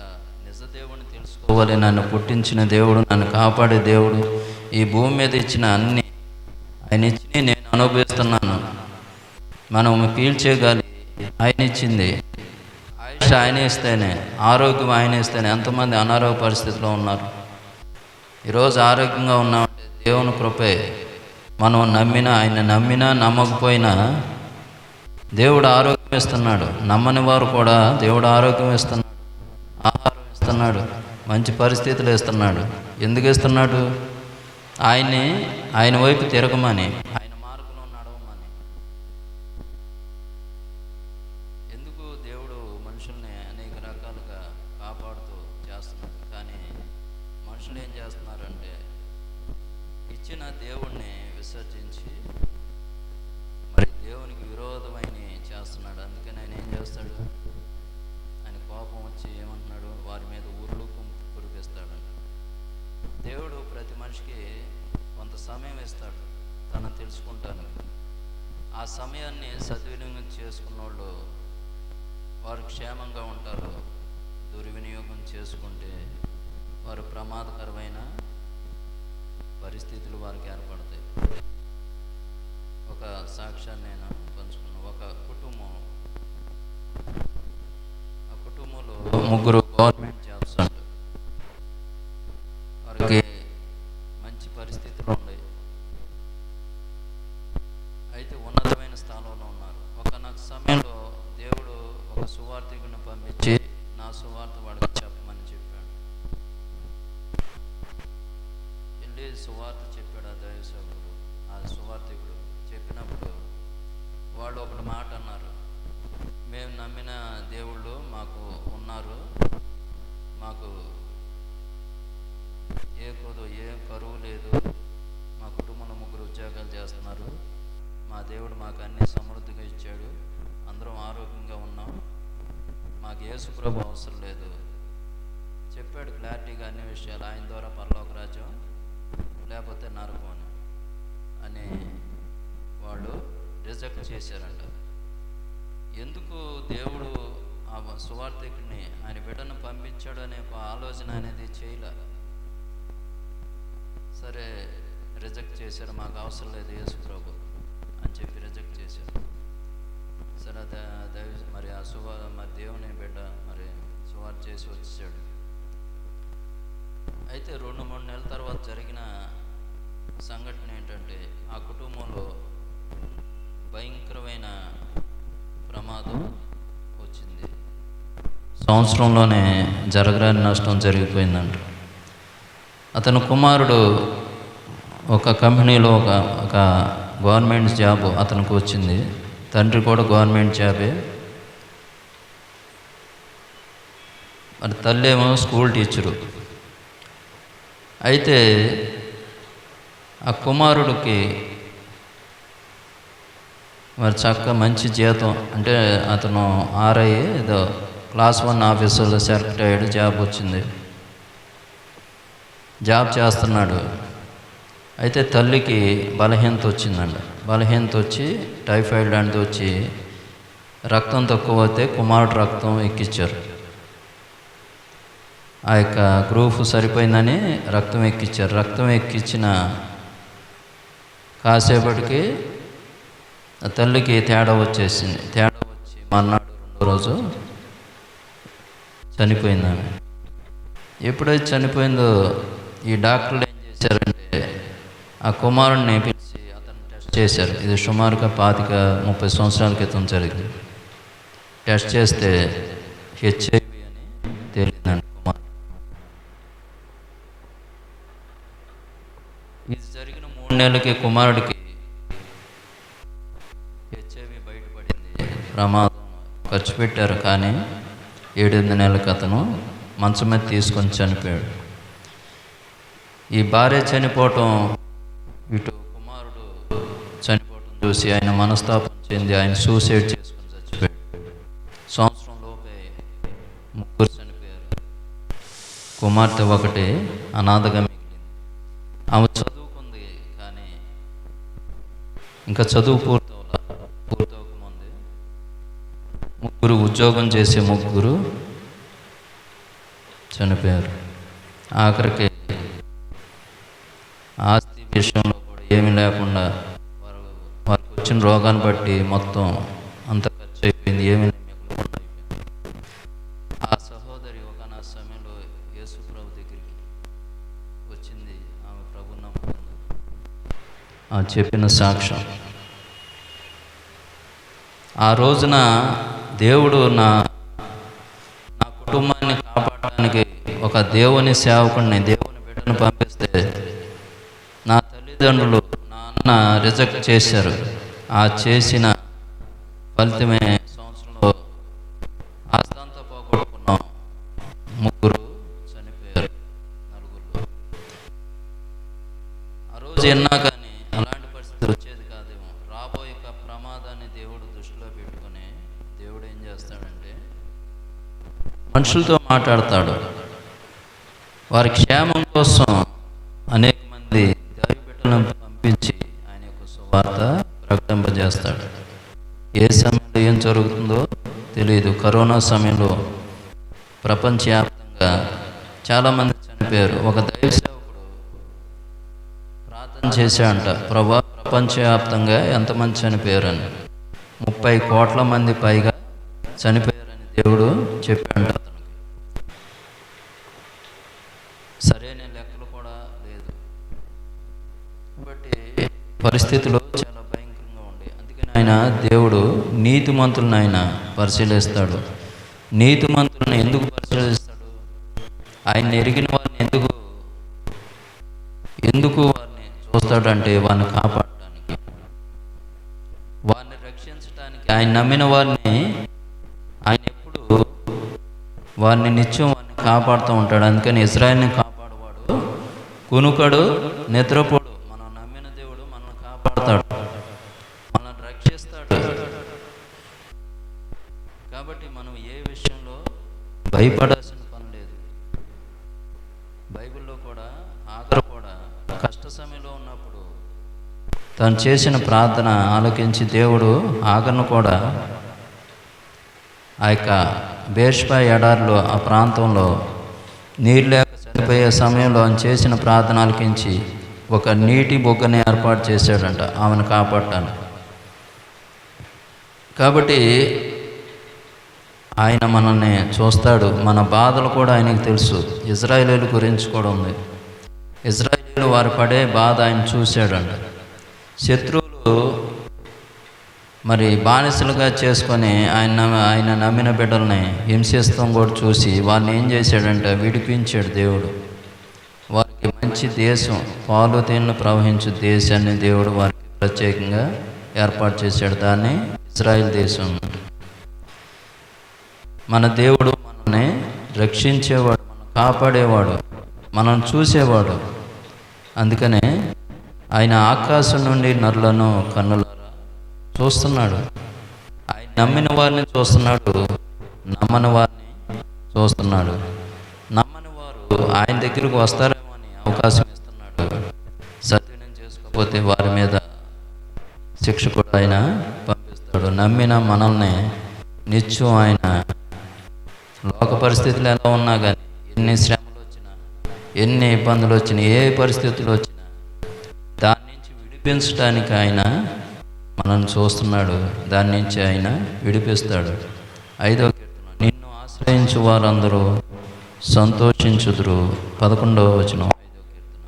నిజ దేవుడిని తెలుసుకోవాలి, నన్ను పుట్టించిన దేవుడు, నన్ను కాపాడే దేవుడు, ఈ భూమి మీద ఇచ్చిన అన్ని ఆయన ఇచ్చి నేను అనుభవిస్తున్నాను. మనం పీల్చే గాలి ఆయన ఇచ్చింది, ఆయుష్ ఆయన ఇస్తేనే, ఆరోగ్యం ఆయన ఇస్తేనే. ఎంతమంది అనారోగ్య పరిస్థితిలో ఉన్నారు. ఈరోజు ఆరోగ్యంగా ఉన్నామంటే దేవుని కృపే. మనం ఆయన నమ్మినా నమ్మకపోయినా దేవుడు ఆరోగ్యం ఇస్తున్నాడు. నమ్మని వారు కూడా దేవుడు ఆరోగ్యం ఇస్తున్నాడు, ఆహారం ఇస్తున్నాడు, మంచి పరిస్థితులు ఇస్తున్నాడు. ఎందుకు ఇస్తున్నాడు? ఆయన వైపు తిరగమని, ఆయన మార్గంలో నడవమని. ఎందుకు దేవుడు మనుషుల్ని అనేక రకాలుగా కాపాడుతూ చేస్తున్నాడు. కానీ మనుషులు ఏం చేస్తున్నారంటే ఇచ్చిన దేవుణ్ణి విసర్జించి మరి దేవునికి విరోధమైన చేస్తున్నాడు. అందుకని ఆయన ఏం చేస్తాడు? ఆయన కోపం వచ్చి ఏమంటున్నాడు? వారి మీద ఊర్లు కురిపిస్తాడు. దేవుడు ప్రతి మనిషికి కొంత సమయం ఇస్తాడు తను తెలుసుకుంటానికి. ఆ సమయాన్ని సద్వినియోగం చేసుకున్న వాళ్ళు వారు క్షేమంగా ఉంటారు. దుర్వినియోగం చేసుకుంటే వారు ప్రమాదకరమైన పరిస్థితులు వారికి ఏర్పడతాయి. ఒక సాక్ష్యాన్ని నేను పంచుకున్నాను. ఒక కుటుంబం, ఆ కుటుంబంలో 3 గవర్నమెంట్ జాబ్స్ అంటారు. వారికి మంచి పరిస్థితులు ఉన్నాయి, అయితే ఉన్నతమైన స్థానంలో ఉన్నారు. ఒకనొక సమయంలో దేవుడు ఒక సువార్థికుని పంపించి నా సువార్త వాడికి చెప్పమని చెప్పాడు. వెళ్ళి సువార్త చెప్పాడు ఆ దైవ సేవకుడు, ఆ సువార్థికుడు. చెప్పినప్పుడు వాళ్ళు ఒకటి మాట అన్నారు, మేము నమ్మిన దేవుళ్ళు మాకు ఉన్నారు, మాకు ఏ కరువు లేదు, మా కుటుంబంలో 3 ఉద్యోగాలు చేస్తున్నారు, మా దేవుడు మాకు అన్ని సమృద్ధిగా ఇచ్చాడు, అందరం ఆరోగ్యంగా ఉన్నాం, మాకు యేసు ప్రభు అవసరం లేదు చెప్పాడు క్లారిటీగా అన్ని విషయాలు. ఆయన ద్వారా పరలోక రాజ్యం లేకపోతే నరకం అని వాళ్ళు రిజెక్ట్ చేశారంట. ఎందుకు దేవుడు ఆ సువార్థికుడిని ఆయన బిడ్డను పంపించాడు అనే ఒక ఆలోచన అనేది చేయలే. సరే రిజెక్ట్ చేశారు, మాకు అవసరం లేదు యేసు ప్రభు అని చెప్పి రిజెక్ట్ చేశారు. సరే మరి ఆ మరి దేవుని బిడ్డ మరి సువార్త చేసి వచ్చాడు. అయితే 2-3 నెలల తర్వాత జరిగిన సంఘటన ఏంటంటే ఆ కుటుంబంలో భయంకరమైన ప్రమాదం వచ్చింది. సంవత్సరంలోనే జరగరాని నష్టం జరిగిపోయిందంట. అతని కుమారుడు ఒక కంపెనీలో ఒక గవర్నమెంట్ జాబ్ అతనికి వచ్చింది. తండ్రి కూడా గవర్నమెంట్ జాబే. మరి తల్లి ఏమో స్కూల్ టీచరు. అయితే ఆ కుమారుడికి మరి చక్కగా మంచి జీతం, అంటే అతను ఆర్ఐ ఏదో క్లాస్ 1 ఆఫీసర్లో సెలెక్ట్ అయ్యాడు, జాబ్ వచ్చింది, జాబ్ చేస్తున్నాడు. అయితే తల్లికి బలహీనత వచ్చిందంట. బలహీనత వచ్చి టైఫాయిడ్ లాంటిది వచ్చి రక్తం తక్కువ అయితే కుమారుడు రక్తం ఎక్కించారు. ఆ యొక్క గ్రూప్ సరిపోయిందని రక్తం ఎక్కించారు. రక్తం ఎక్కించిన కాసేపటికి తల్లికి తేడా వచ్చేసింది. తేడా వచ్చి మర్నాడు 2వ రోజు చనిపోయిందని. ఎప్పుడైతే చనిపోయిందో ఈ డాక్టర్లు ఏం చేశారంటే ఆ కుమారుడిని పిలిచి అతను టెస్ట్ చేశారు. ఇది సుమారుగా 25-30 సంవత్సరాల క్రితం జరిగింది. టెస్ట్ చేస్తే HIV అని తేలిందండి కుమారుడు. ఇది జరిగిన 3 నెలలకి కుమారుడికి HIV బయటపడింది. ప్రమాదం ఖర్చు పెట్టారు, కానీ 7-8 నెలలకు అతను మంచం మీద తీసుకొని చనిపోయాడు. ఈ భార్య చనిపోవటం, ఇటు కుమారుడు చనిపోవటం చూసి ఆయన మనస్తాపం చెంది ఆయన సూసైడ్ చేసుకొని చచ్చిపోయాడు. సంవత్సరం లోపే 3 చనిపోయారు. కుమార్తె ఒకటి అనాథగా మిగిలింది. ఆమె చదువుకుంది, కానీ ఇంకా చదువు పూర్తవకముందే 3 ఉద్యోగం చేసే 3 చనిపోయారు. ఆఖరికి ఆస్తి విషయంలో కూడా ఏమీ లేకుండా వారికి వచ్చిన రోగాన్ని బట్టి మొత్తం అంత ఖర్చు అయిపోయింది, ఏమీ మిగలకుండా అయిపోయింది. ఆ సహోదరి ఒకనా సమయంలో యేసు ప్రభు దగ్గరికి వచ్చింది. ఆమె ప్రభు నమ్ముకుంది. ఆ చెప్పిన సాక్ష్యం, ఆ రోజున దేవుడు నా కుటుంబాన్ని కాపాడడానికి ఒక దేవుని సేవకుడిని, దేవుని బిడ్డను పంపిస్తే నా తల్లిదండ్రులు నా అన్న రిజెక్ట్ చేశారు. ఆ చేసిన ఫలితమే సంవత్సరంలో ఆస్తంతా పోగొట్టుకున్నాం. 3 చనిపోయారు, 4. ఆ రోజు ఎన్నా కానీ అలాంటి పరిస్థితి వచ్చేది కాదేమో. రాబోయే ప్రమాదాన్ని దేవుడు దృష్టిలో పెట్టుకొని దేవుడు ఏం చేస్తాడంటే మనుషులతో మాట్లాడతాడు. వారి క్షేమం కోసం అనేక మంది దైవబిడ్డలను పంపించి ఆయన యొక్క సువార్త ప్రకటింపజేస్తాడు. ఏ సమయంలో ఏం జరుగుతుందో తెలియదు. కరోనా సమయంలో ప్రపంచవ్యాప్తంగా చాలామంది చనిపోయారు. ఒక దైవ సేవకుడు ప్రార్థన చేశాడంట, ప్రభా ప్రపంచవ్యాప్తంగా ఎంతమంది చనిపోయారని. 30 కోట్ల మంది పైగా చనిపోయారని దేవుడు చెప్పాడంట అతనికి. సరైన లెక్కలు కూడా లేదు. కాబట్టి పరిస్థితులు చాలా భయంకరంగా ఉండే. అందుకని ఆయన దేవుడు నీతిమంతులను ఆయన పరిశీలిస్తాడు. నీతిమంతులను ఎందుకు పరిశీలిస్తాడు? ఆయన ఎరిగిన వారిని ఎందుకు వారిని చూస్తాడంటే వారిని కాపాడటానికి, వారిని రక్షించడానికి. ఆయన నమ్మిన వారిని వారిని నిత్యం వారిని కాపాడుతూ ఉంటాడు. అందుకని ఇజ్రాయెల్ని కాపాడువాడు కునుకడు నిద్రపోడు. మనం నమ్మిన దేవుడు మనల్ని కాపాడుతాడు, మనల్ని రక్షిస్తాడు. కాబట్టి మనం ఏ విషయంలో భయపడాల్సిన పని లేదు. బైబిల్లో కూడా ఆఖరు కూడా కష్ట సమయంలో ఉన్నప్పుడు తను చేసిన ప్రార్థన ఆలకించి దేవుడు ఆగర్ను కూడా ఆ యొక్క బేర్షెబా ఎడారిలో ఆ ప్రాంతంలో నీరు లేక చనిపోయే సమయంలో ఆయన చేసిన ప్రార్థన ఆలకించి ఒక నీటి బొగ్గని ఏర్పాటు చేశాడంట ఆమెను కాపాడటానికి. కాబట్టి ఆయన మనల్ని చూస్తాడు. మన బాధలు కూడా ఆయనకు తెలుసు. ఇజ్రాయేలీల గురించి కూడా ఉంది. ఇజ్రాయేలీలు వారు పడే బాధ ఆయన చూశాడంట. శత్రువులు మరి బానిసలుగా చేసుకొని ఆయన నమ్మిన బిడ్డల్ని హింసిస్తాం కూడా చూసి వాళ్ళని ఏం చేశాడంటే విడిపించాడు దేవుడు. వారికి మంచి దేశం, పాలు తేనెలు ప్రవహించు దేశాన్ని దేవుడు వారికి ప్రత్యేకంగా ఏర్పాటు చేశాడు. దాన్ని ఇజ్రాయెల్ దేశం. మన దేవుడు మనల్ని రక్షించేవాడు, మనం కాపాడేవాడు, మనం చూసేవాడు. అందుకనే ఆయన ఆకాశం నుండి నరులను కన్నులారా చూస్తున్నాడు. ఆయన నమ్మిన వారిని చూస్తున్నాడు, నమ్మని వారిని చూస్తున్నాడు. నమ్మని వారు ఆయన దగ్గరకు వస్తారేమో అని అవకాశం ఇస్తున్నాడు. సద్వినియోగం చేసుకోకపోతే వారి మీద శిక్ష కూడా ఆయన పంపిస్తాడు. నమ్మిన మనల్ని నిత్యం ఆయన లోక పరిస్థితులు ఎలా ఉన్నా కానీ, ఎన్ని శ్రమలు వచ్చినా, ఎన్ని ఇబ్బందులు వచ్చినా, ఏ పరిస్థితులు వచ్చినా దాని నుంచి విడిపించడానికి ఆయన మనల్ని చూస్తున్నాడు. దాని నుంచి ఆయన విడిపిస్తాడు. 5వ కీర్తన, నిన్ను ఆశ్రయించు వారందరూ సంతోషించుదురు. 11వ వచనం 5వ కీర్తన,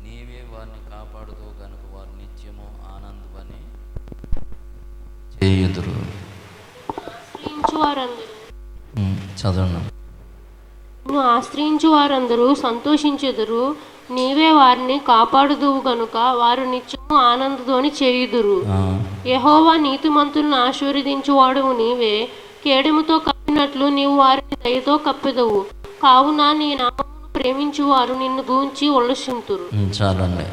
నీవే వారిని కాపాడుతూ కనుక వారు నిత్యము ఆనందమని చేయుదురు. చదవండి. నిన్ను ఆశ్రయించు వారందరూ సంతోషించుదురు. నీవే వారిని కాపాడుదువు గనుక వారు నిత్యము ఆనందధ్వని చేయుదురు. యెహోవా నీతిమంతులను ఆశీర్వదించువాడువు నీవే. కేడెముతో కప్పినట్లు నీవు వారిని దయతో కప్పెదవు. కావున నీ నామమును ప్రేమించువారు నిన్ను గూర్చి ఉల్లసింతురు. చాలండి.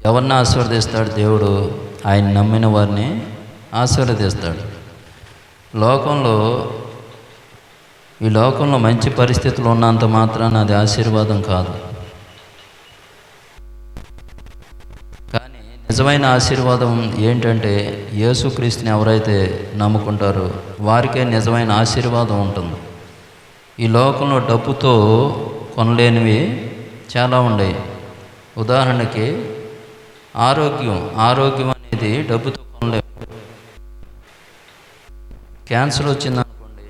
ఎవరిని ఆశీర్వదిస్తాడు దేవుడు? ఆయన నమ్మిన వారిని ఆశీర్వదిస్తాడు. ఈ లోకంలో మంచి పరిస్థితులు ఉన్నంత మాత్రాన అది ఆశీర్వాదం కాదు. కానీ నిజమైన ఆశీర్వాదం ఏంటంటే యేసుక్రీస్తుని ఎవరైతే నమ్ముకుంటారో వారికే నిజమైన ఆశీర్వాదం ఉంటుంది. ఈ లోకంలో డబ్బుతో కొనలేనివి చాలా ఉన్నాయి. ఉదాహరణకి ఆరోగ్యం అనేది డబ్బుతో కొనలేము. క్యాన్సర్ వచ్చిందనుకోండి,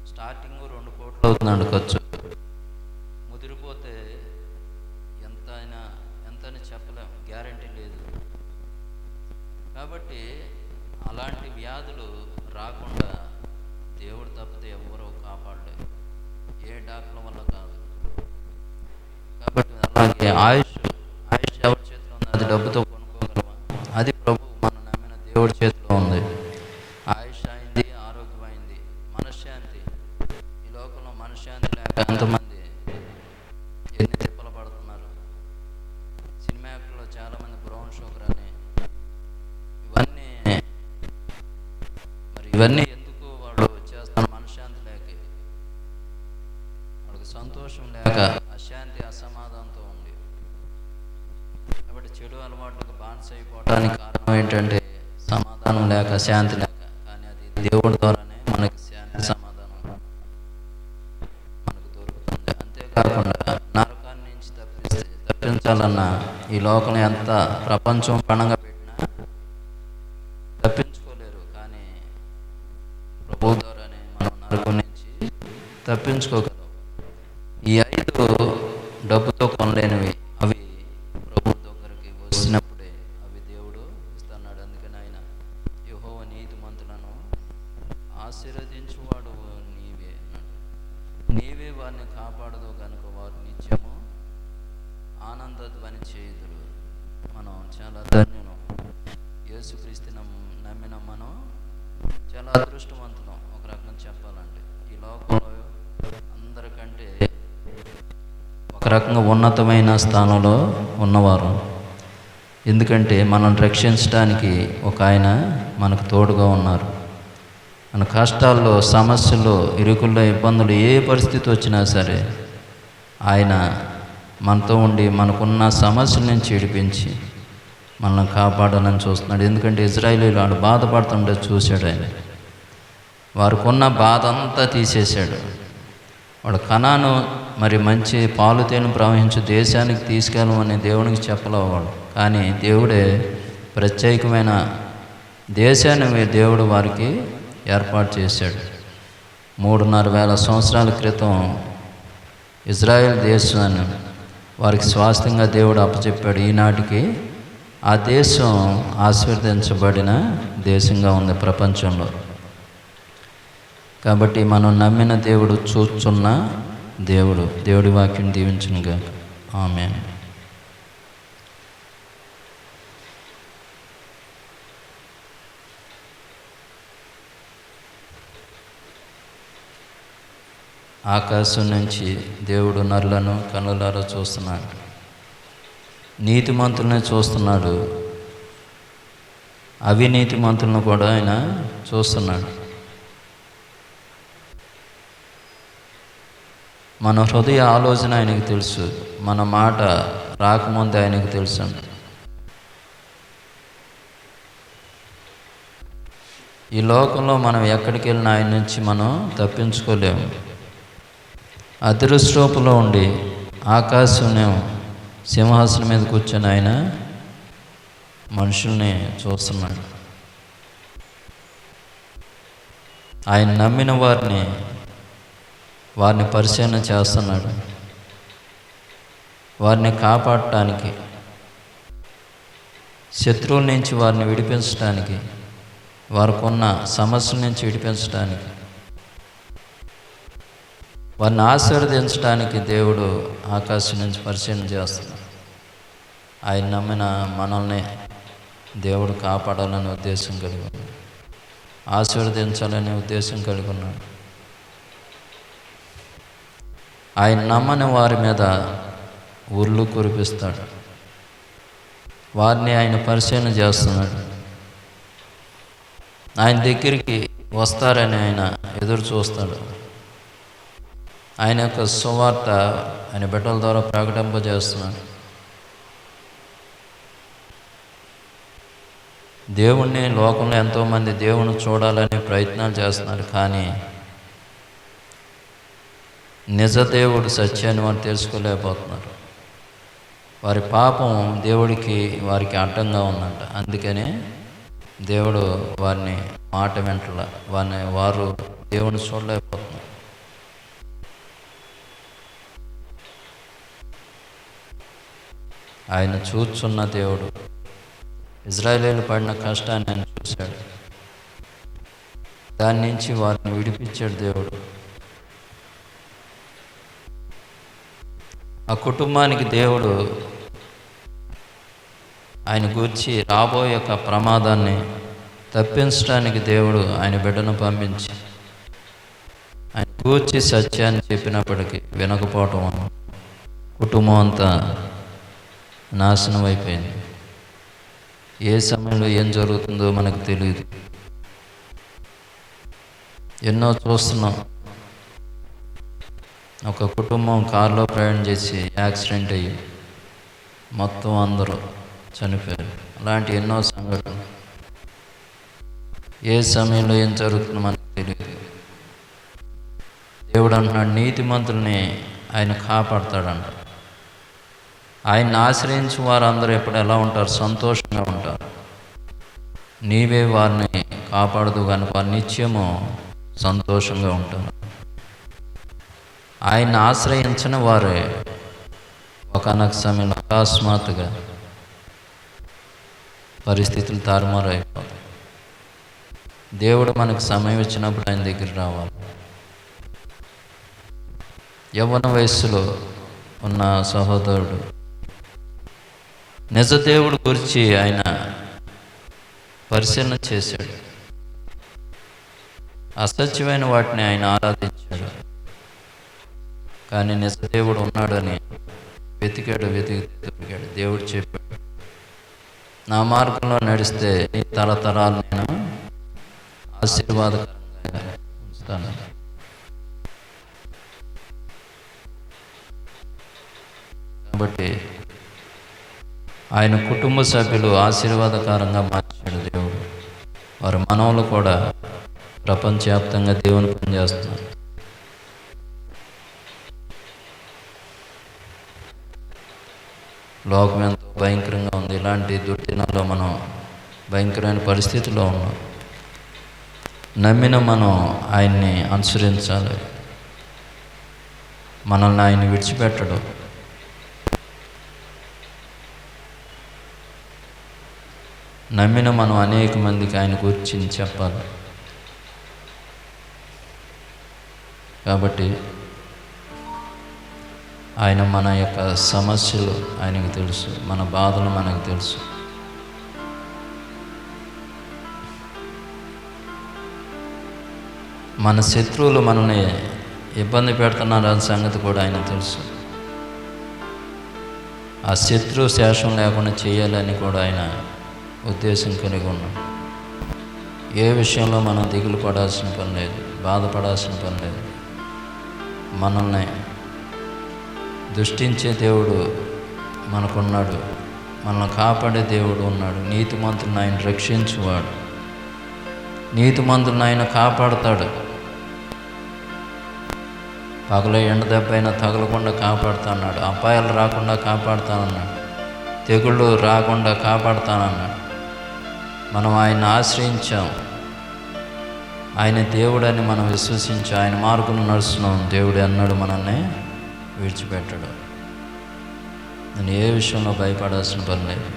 స్టార్టింగ్ 2 కోట్లు అవుతుందండి ఖర్చు. ముదిరిపోతే ఎంతని చెప్పలేం, గ్యారంటీ లేదు. కాబట్టి అలాంటి వ్యాధులు రాకుండా దేవుడు తప్పితే ఎవరో కాపాడలేరు, ఏ డాక్టర్ వల్ల కాదు. కాబట్టి అలాగే ఆయుష్ ఎవరి చేతిలో ఉంది? అది డబ్బుతో కొనుక్కోగలమా? అది ప్రభు మనం నమ్మిన దేవుడి చేతిలో ఉంది. ఆయుష్ అయింది, ఆరోగ్యం అయింది, మనశ్శాంతి. ఈ లోకంలో మనశ్శాంతి లేక ఎంతమంది ఎన్ని తిప్పలు పడుతున్నారు. సినిమా యాక్టర్లో చాలామంది బ్రౌన్ షుగర్ అని ఇవన్నీ ఎందుకు వాళ్ళు చేస్తారు? మనశ్శాంతి లేక, వాళ్ళకి సంతోషం లేక, అశాంతి అసమాధానంతో ఉంది. కాబట్టి చెడు అలవాట్లకు బానిస అయిపోవడానికి కారణం ఏంటంటే సమాధానం లేక, శాంతి లేక. కానీ అది దేవుడి ద్వారానే మనకి శాంతి, సమాధానం మనకు దొరుకుతుంది. అంతేకాకుండా నరకాన్ని నుంచి తప్పించాలన్నా ఈ లోకంలో ఎంత ప్రపంచం పణంగా పెట్టినా తప్పించుకోలేరు. కానీ ప్రభు ద్వారానే మనం నరకం నుంచి తప్పించుకోగలం. ఈ 5 డబ్బుతో కొనలేనివి. అవి ప్రభు దగ్గరికి వచ్చినప్పుడే అవి దేవుడు ఇస్తున్నాడు. అందుకని ఆయన యెహోవా నీతిమంతులను ఆశీర్వదించువాడు నీవే అన్నాడు. నీవే వారిని కాపాడదు కనుక వారు నిత్యము ఆనందధ్వని చేయుదురు. మనం చాలా ధన్యులం. యేసుక్రీస్తుని నమ్మిన మనం చాలా అదృష్టవంతులం ఒక రకంగా చెప్పాలంటే. ఈ లోకంలో అందరికంటే ఒక రకంగా ఉన్నతమైన స్థానంలో ఉన్నవారు. ఎందుకంటే మనం రక్షించడానికి ఒక ఆయన మనకు తోడుగా ఉన్నారు. మన కష్టాల్లో, సమస్యల్లో, ఇరుకుల్లో, ఇబ్బందులు ఏ పరిస్థితి వచ్చినా సరే ఆయన మనతో ఉండి మనకున్న సమస్యల నుంచి విడిపించి మనల్ని కాపాడాలని చూస్తున్నాడు. ఎందుకంటే ఇజ్రాయేలీలు వాడు బాధపడుతుంటే చూశాడు ఆయన. వారికి ఉన్న బాధ అంతా తీసేశాడు. వాడు కనాను మరి మంచి పాలు తేనె ప్రవహించే దేశానికి తీసుకెళ్ళమని దేవునికి చెప్పలేవాడు. కానీ దేవుడే ప్రత్యేకమైన దేశాన్ని దేవుడు వారికి ఏర్పాటు చేశాడు. 3,500 సంవత్సరాల క్రితం ఇజ్రాయెల్ దేశాన్ని వారికి స్వాస్థ్యంగా దేవుడు అప్పచెప్పాడు. ఈనాటికి ఆ దేశం ఆశీర్వదించబడిన దేశంగా ఉంది ప్రపంచంలో. కాబట్టి మనం నమ్మిన దేవుడు చూస్తున్న దేవుడి వాక్యం దీవించునుగా. ఆమేన్. ఆకాశం నుంచి దేవుడు నరులను కనులారా చూస్తున్నాడు. నీతిమంతులనే చూస్తున్నాడు, అవినీతిమంతులను కూడా ఆయన చూస్తున్నాడు. మన హృదయ ఆలోచన ఆయనకు తెలుసు, మన మాట రాకముందే ఆయనకు తెలుసు. ఈ లోకంలో మనం ఎక్కడికి వెళ్ళినా ఆయన నుంచి మనం తప్పించుకోలేము. అదృష్టంలో ఉండి ఆకాశం సింహాసనం మీద కూర్చొని ఆయన మనుషుల్ని చూస్తున్నాడు. ఆయన నమ్మిన వారిని పరిశీలన చేస్తున్నాడు. వారిని కాపాడటానికి, శత్రువుల నుంచి వారిని విడిపించడానికి, వారికి ఉన్న సమస్యల నుంచి విడిపించడానికి, వారిని ఆశీర్వదించడానికి దేవుడు ఆకాశం నుంచి పరిశీలన చేస్తున్నాడు. ఆయన నమ్మిన మనల్ని దేవుడు కాపాడాలనే ఉద్దేశం కలిగి ఉన్నాడు, ఆశీర్వదించాలనే ఉద్దేశం కలిగి ఉన్నాడు. ఆయన నమ్మని వారి మీద ఉర్లు కురిపిస్తాడు. వారిని ఆయన పరిశీలన చేస్తున్నాడు. ఆయన దగ్గరికి వస్తారని ఆయన ఎదురు చూస్తాడు. ఆయన యొక్క సువార్త ఆయన బిడ్డల ద్వారా ప్రకటింపజేస్తున్నాడు. దేవుణ్ణి లోకంలో ఎంతోమంది దేవుని చూడాలని ప్రయత్నాలు చేస్తున్నారు. కానీ నిజ దేవుడు సత్యాన్ని వారు తెలుసుకోలేకపోతున్నారు. వారి పాపం వారికి అడ్డంగా ఉందంట. అందుకనే దేవుడు వారిని మాట వెంటల వారు దేవుని చూడలేకపోతున్నారు. ఆయన చూస్తున్న దేవుడు. ఇజ్రాయేలీలు పడిన కష్టాన్ని ఆయన చూశాడు. దాని నుంచి వారిని విడిపించాడు దేవుడు. ఆ కుటుంబానికి దేవుడు ఆయన గూర్చి రాబోయే యొక్క ప్రమాదాన్ని తప్పించడానికి దేవుడు ఆయన బిడ్డను పంపించి ఆయన గూర్చి సత్యాన్ని చెప్పినప్పటికీ వినకపోవటం వల్ల కుటుంబం అంతా నాశనం అయిపోయింది. ఏ సమయంలో ఏం జరుగుతుందో మనకు తెలియదు. ఎన్నో చూస్తున్నాం. ఒక కుటుంబం కారులో ప్రయాణం చేసి యాక్సిడెంట్ అయ్యి మొత్తం అందరూ చనిపోయారు. అలాంటి ఎన్నో సంఘటనలు. ఏ సమయంలో ఏం జరుగుతుందో మనకు తెలియదు. దేవుడు అంటున్నాడు, నీతిమంతుల్ని ఆయన కాపాడతాడంట. ఆయన్ని ఆశ్రయించి వారందరూ ఎప్పుడు ఎలా ఉంటారు? సంతోషంగా ఉంటారు. నీవే వారిని కాపాడదు కనుక వారు నిత్యము సంతోషంగా ఉంటారు. ఆయన్ని ఆశ్రయించని వారే ఒకనొక సమయంలో అకస్మాత్తుగా పరిస్థితులు తారుమారు అయిపోతాయి. దేవుడు మనకు సమయం ఇచ్చినప్పుడు ఆయన దగ్గర రావాలి. యవ్వన వయస్సులో ఉన్న సహోదరుడు నిజ దేవుడు గురించి ఆయన పరిశీలన చేశాడు. అసత్యమైన వాటిని ఆయన ఆరాధించాడు. కానీ నిజదేవుడు ఉన్నాడని వెతికాడు. దొరికాడు. దేవుడు చెప్పాడు, నా మార్గంలో నడిస్తే నీ తరతరాలు నేను ఆశీర్వాదకరంగా ఉంచుతాను. కాబట్టి ఆయన కుటుంబ సభ్యులు ఆశీర్వాదకరంగా మార్చాడు దేవుడు. వారి మనవలు కూడా ప్రపంచవ్యాప్తంగా దేవుని పనిచేస్తున్నారు. లోకం ఎంతో భయంకరంగా ఉంది. ఇలాంటి దుర్దినాల్లో మనం భయంకరమైన పరిస్థితిలో ఉన్నాం. నమ్మిన మనం ఆయన్ని అనుసరించాలి. మనల్ని ఆయన విడిచిపెట్టడు. నమ్మిన మనం అనేక మందికి ఆయన గురించి చెప్పాలి. కాబట్టి ఆయన మన యొక్క సమస్యలు ఆయనకు తెలుసు, మన బాధలు మనకు తెలుసు. మన శత్రువులు మనల్ని ఇబ్బంది పెడుతున్నారు అనే సంగతి కూడా ఆయన తెలుసు. ఆ శత్రు శేషం లేకుండా చేయాలని కూడా ఆయన ఉద్దేశం కలిగి ఉన్నాడు. ఏ విషయంలో మనం దిగులు పడాల్సిన పని లేదు, బాధపడాల్సిన పని లేదు. మనల్ని దృష్టించే దేవుడు మనకున్నాడు, మనల్ని కాపాడే దేవుడు ఉన్నాడు. నీతిమంతులను ఆయన రక్షించువాడు, నీతిమంతులను ఆయన కాపాడుతాడు. పగలు ఎండ దెబ్బ అయినా తగలకుండా కాపాడుతాన్నాడు, అపాయాలు రాకుండా కాపాడుతానన్నాడు, తెగుళ్ళు రాకుండా కాపాడుతానన్నాడు. మనం ఆయన ఆశ్రయించాం, ఆయన దేవుడని మనం విశ్వసించి ఆయన మార్గంలో నడుస్తున్నాం. దేవుడు అన్నాడు మనల్ని విడిచిపెట్టడు. నేను ఏ విషయంలో భయపడాల్సిన పని లేదు.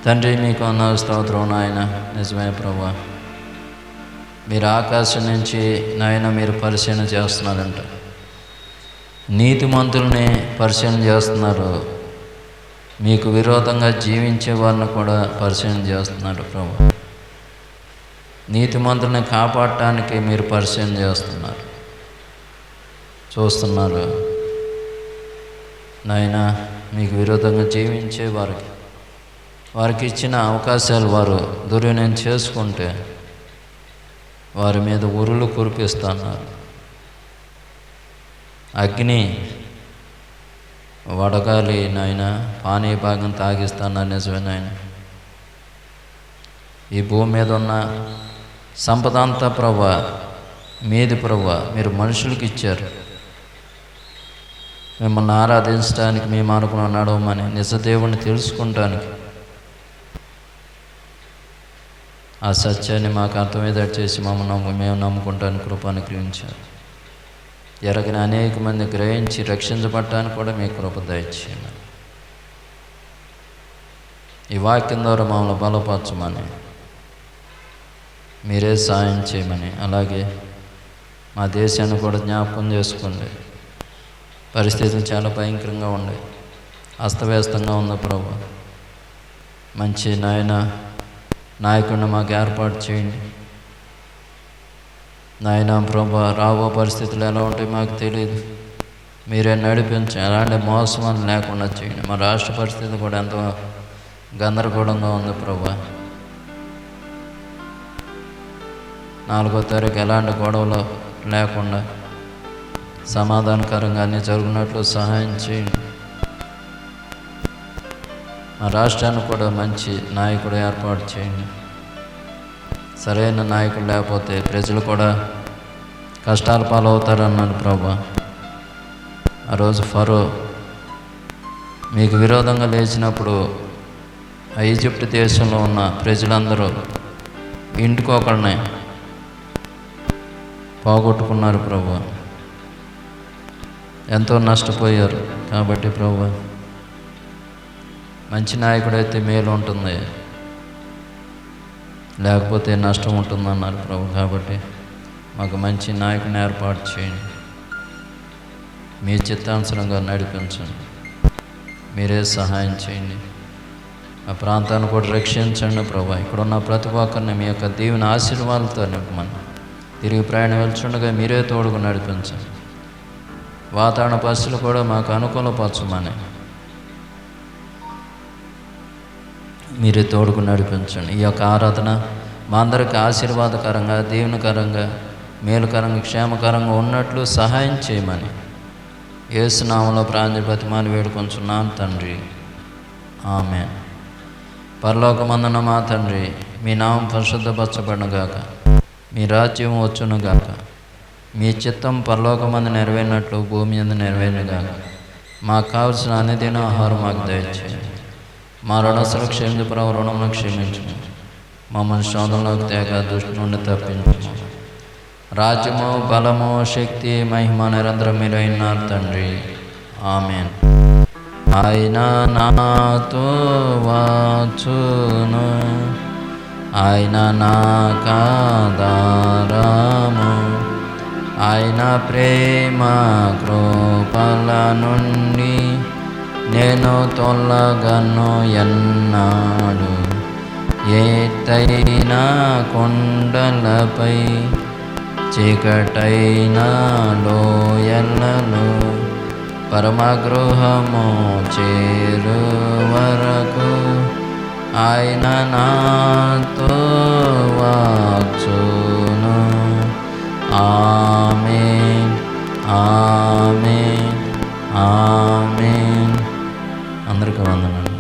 తండ్రి, మీకు అన్న స్తోత్రం నాయన. నిజమే ప్రభువా, మీరు ఆకాశం నుంచి నాయన మీరు పరిశీలన చేస్తున్నారంట. నీతిమంతుల్ని పరిశీలన చేస్తున్నారు, మీకు విరోధంగా జీవించే వాళ్ళని కూడా పరిశీలన చేస్తున్నారు ప్రభు. నీతిమంతుల్ని కాపాడటానికి మీరు పరిశీలన చేస్తున్నారు, చూస్తున్నారు నాయన. మీకు విరోధంగా జీవించే వారికి ఇచ్చిన అవకాశాలు వారు దుర్వినియోగం చేసుకుంటే వారి మీద ఉరులు కురిపిస్తున్నారు. అగ్ని వడగాలి నాయన, పానీయ భాగం తాగిస్తున్నారు. నిజమే నాయన. ఈ భూమి మీద ఉన్న సంపద అంతా ప్రభువా మీది ప్రభువా, మీరు మనుషులకి ఇచ్చారు. మిమ్మల్ని ఆరాధించడానికి, మీ మార్గంలో నడవమని, నిజదేవుని తెలుసుకుంటానికి, ఆ సత్యాన్ని మాకు అర్థమయ్యేటట్టు చేసి మేము నమ్ముకుంటానికి కృపను గ్రహించారు. ఎరగిన అనేక మంది గ్రహించి రక్షించబడటానికి కూడా మీ కృప దయచేయండి. ఈ వాక్యం ద్వారా మమ్మల్ని బలపరచమని, మీరే సాయం చేయమని, అలాగే మా దేశాన్ని కూడా జ్ఞాపకం చేసుకోండి. పరిస్థితులు చాలా భయంకరంగా ఉన్నాయి, అస్తవ్యస్తంగా ఉంది ప్రభు. మంచి నాయకుడిని మాకు ఏర్పాటు చేయండి నాయన. ప్రభు, రాబో పరిస్థితులు ఎలా ఉంటాయి మాకు తెలియదు, మీరే నడిపించండి. ఎలాంటి మోసం లేకుండా చేయండి. మా రాష్ట్ర పరిస్థితి కూడా ఎంతో గందరగోళంగా ఉంది ప్రభు. 4వ తారీఖు ఎలాంటి గొడవలు లేకుండా సమాధానకరంగా అన్నీ జరుగునట్లు సహాయం చేయండి. మా రాష్ట్రాన్ని కూడా మంచి నాయకుడు ఏర్పాటు చేయండి. సరైన నాయకుడు లేకపోతే ప్రజలు కూడా కష్టాల పాలవుతారన్నాడు ప్రభు. ఆ రోజు ఫరో మీకు విరోధంగా లేచినప్పుడు ఆ ఈజిప్ట్ దేశంలో ఉన్న ప్రజలందరూ ఇంటికొకరిని పోగొట్టుకున్నారు ప్రభు, ఎంతో నష్టపోయారు. కాబట్టి ప్రభు, మంచి నాయకుడైతే మేలు ఉంటుంది, లేకపోతే నష్టం ఉంటుందన్నారు ప్రభు. కాబట్టి మాకు మంచి నాయకుని ఏర్పాటు చేయండి, మీ చిత్తానుసారంగా నడిపించండి, మీరే సహాయం చేయండి. ఆ ప్రాంతాన్ని కూడా రక్షించండి ప్రభు. ఇక్కడ ఉన్న ప్రతి ఒక్కరిని మీ యొక్క దీవెన ఆశీర్వాదాలతో నింపమని తిరిగి ప్రయాణం వెళ్తుండగా మీరే తోడుకు నడిపించండి. వాతావరణ పరిస్థితులు కూడా మాకు అనుకూలపరచమని మీరే తోడుకు నడిపించండి. ఈ యొక్క ఆరాధన మా అందరికీ ఆశీర్వాదకరంగా, దీవెనకరంగా, మేలుకరంగా, క్షేమకరంగా ఉన్నట్లు సహాయం చేయమని యేసు నామములో ప్రార్థించి వేడుకొంచున్నాను తండ్రి. ఆమేన్. పరలోకమందున మా తండ్రి, మీ నామం పరిశుద్ధపరచబడునుగాక, మీ రాజ్యం వచ్చునుగాక, మీ చిత్తం పరలోకమందు నెరవేరినట్లు భూమి మీద నెరవేరునుగాక. మాకు కావలసిన అనుదిన ఆహారం మాకు దయచేయండి. మా రుణస్తులు క్షమించు ప్రభు, రుణమును క్షమించు. మమ్మల్ని శోధనలోకి తేక దుష్టు నుండి తప్పించు. రాజ్యము, బలము, శక్తి, మహిమ నిరంతరం మీరు అయినారు తండ్రి. ఆమేన్. ఆయన నాతో వచ్చును, ఆయన నాకాధారము, ఆయన ప్రేమ కృపల నుండి నేను తొలగను ఎన్నాడు. ఎత్తైన కొండలపై, చీకటైన లోయలలో, పరమగృహము చేరు వరకు ఆయన నాతో వచ్చును. ఆమేన్, ఆమేన్, ఆమేన్. అందరికీ వందనాలు.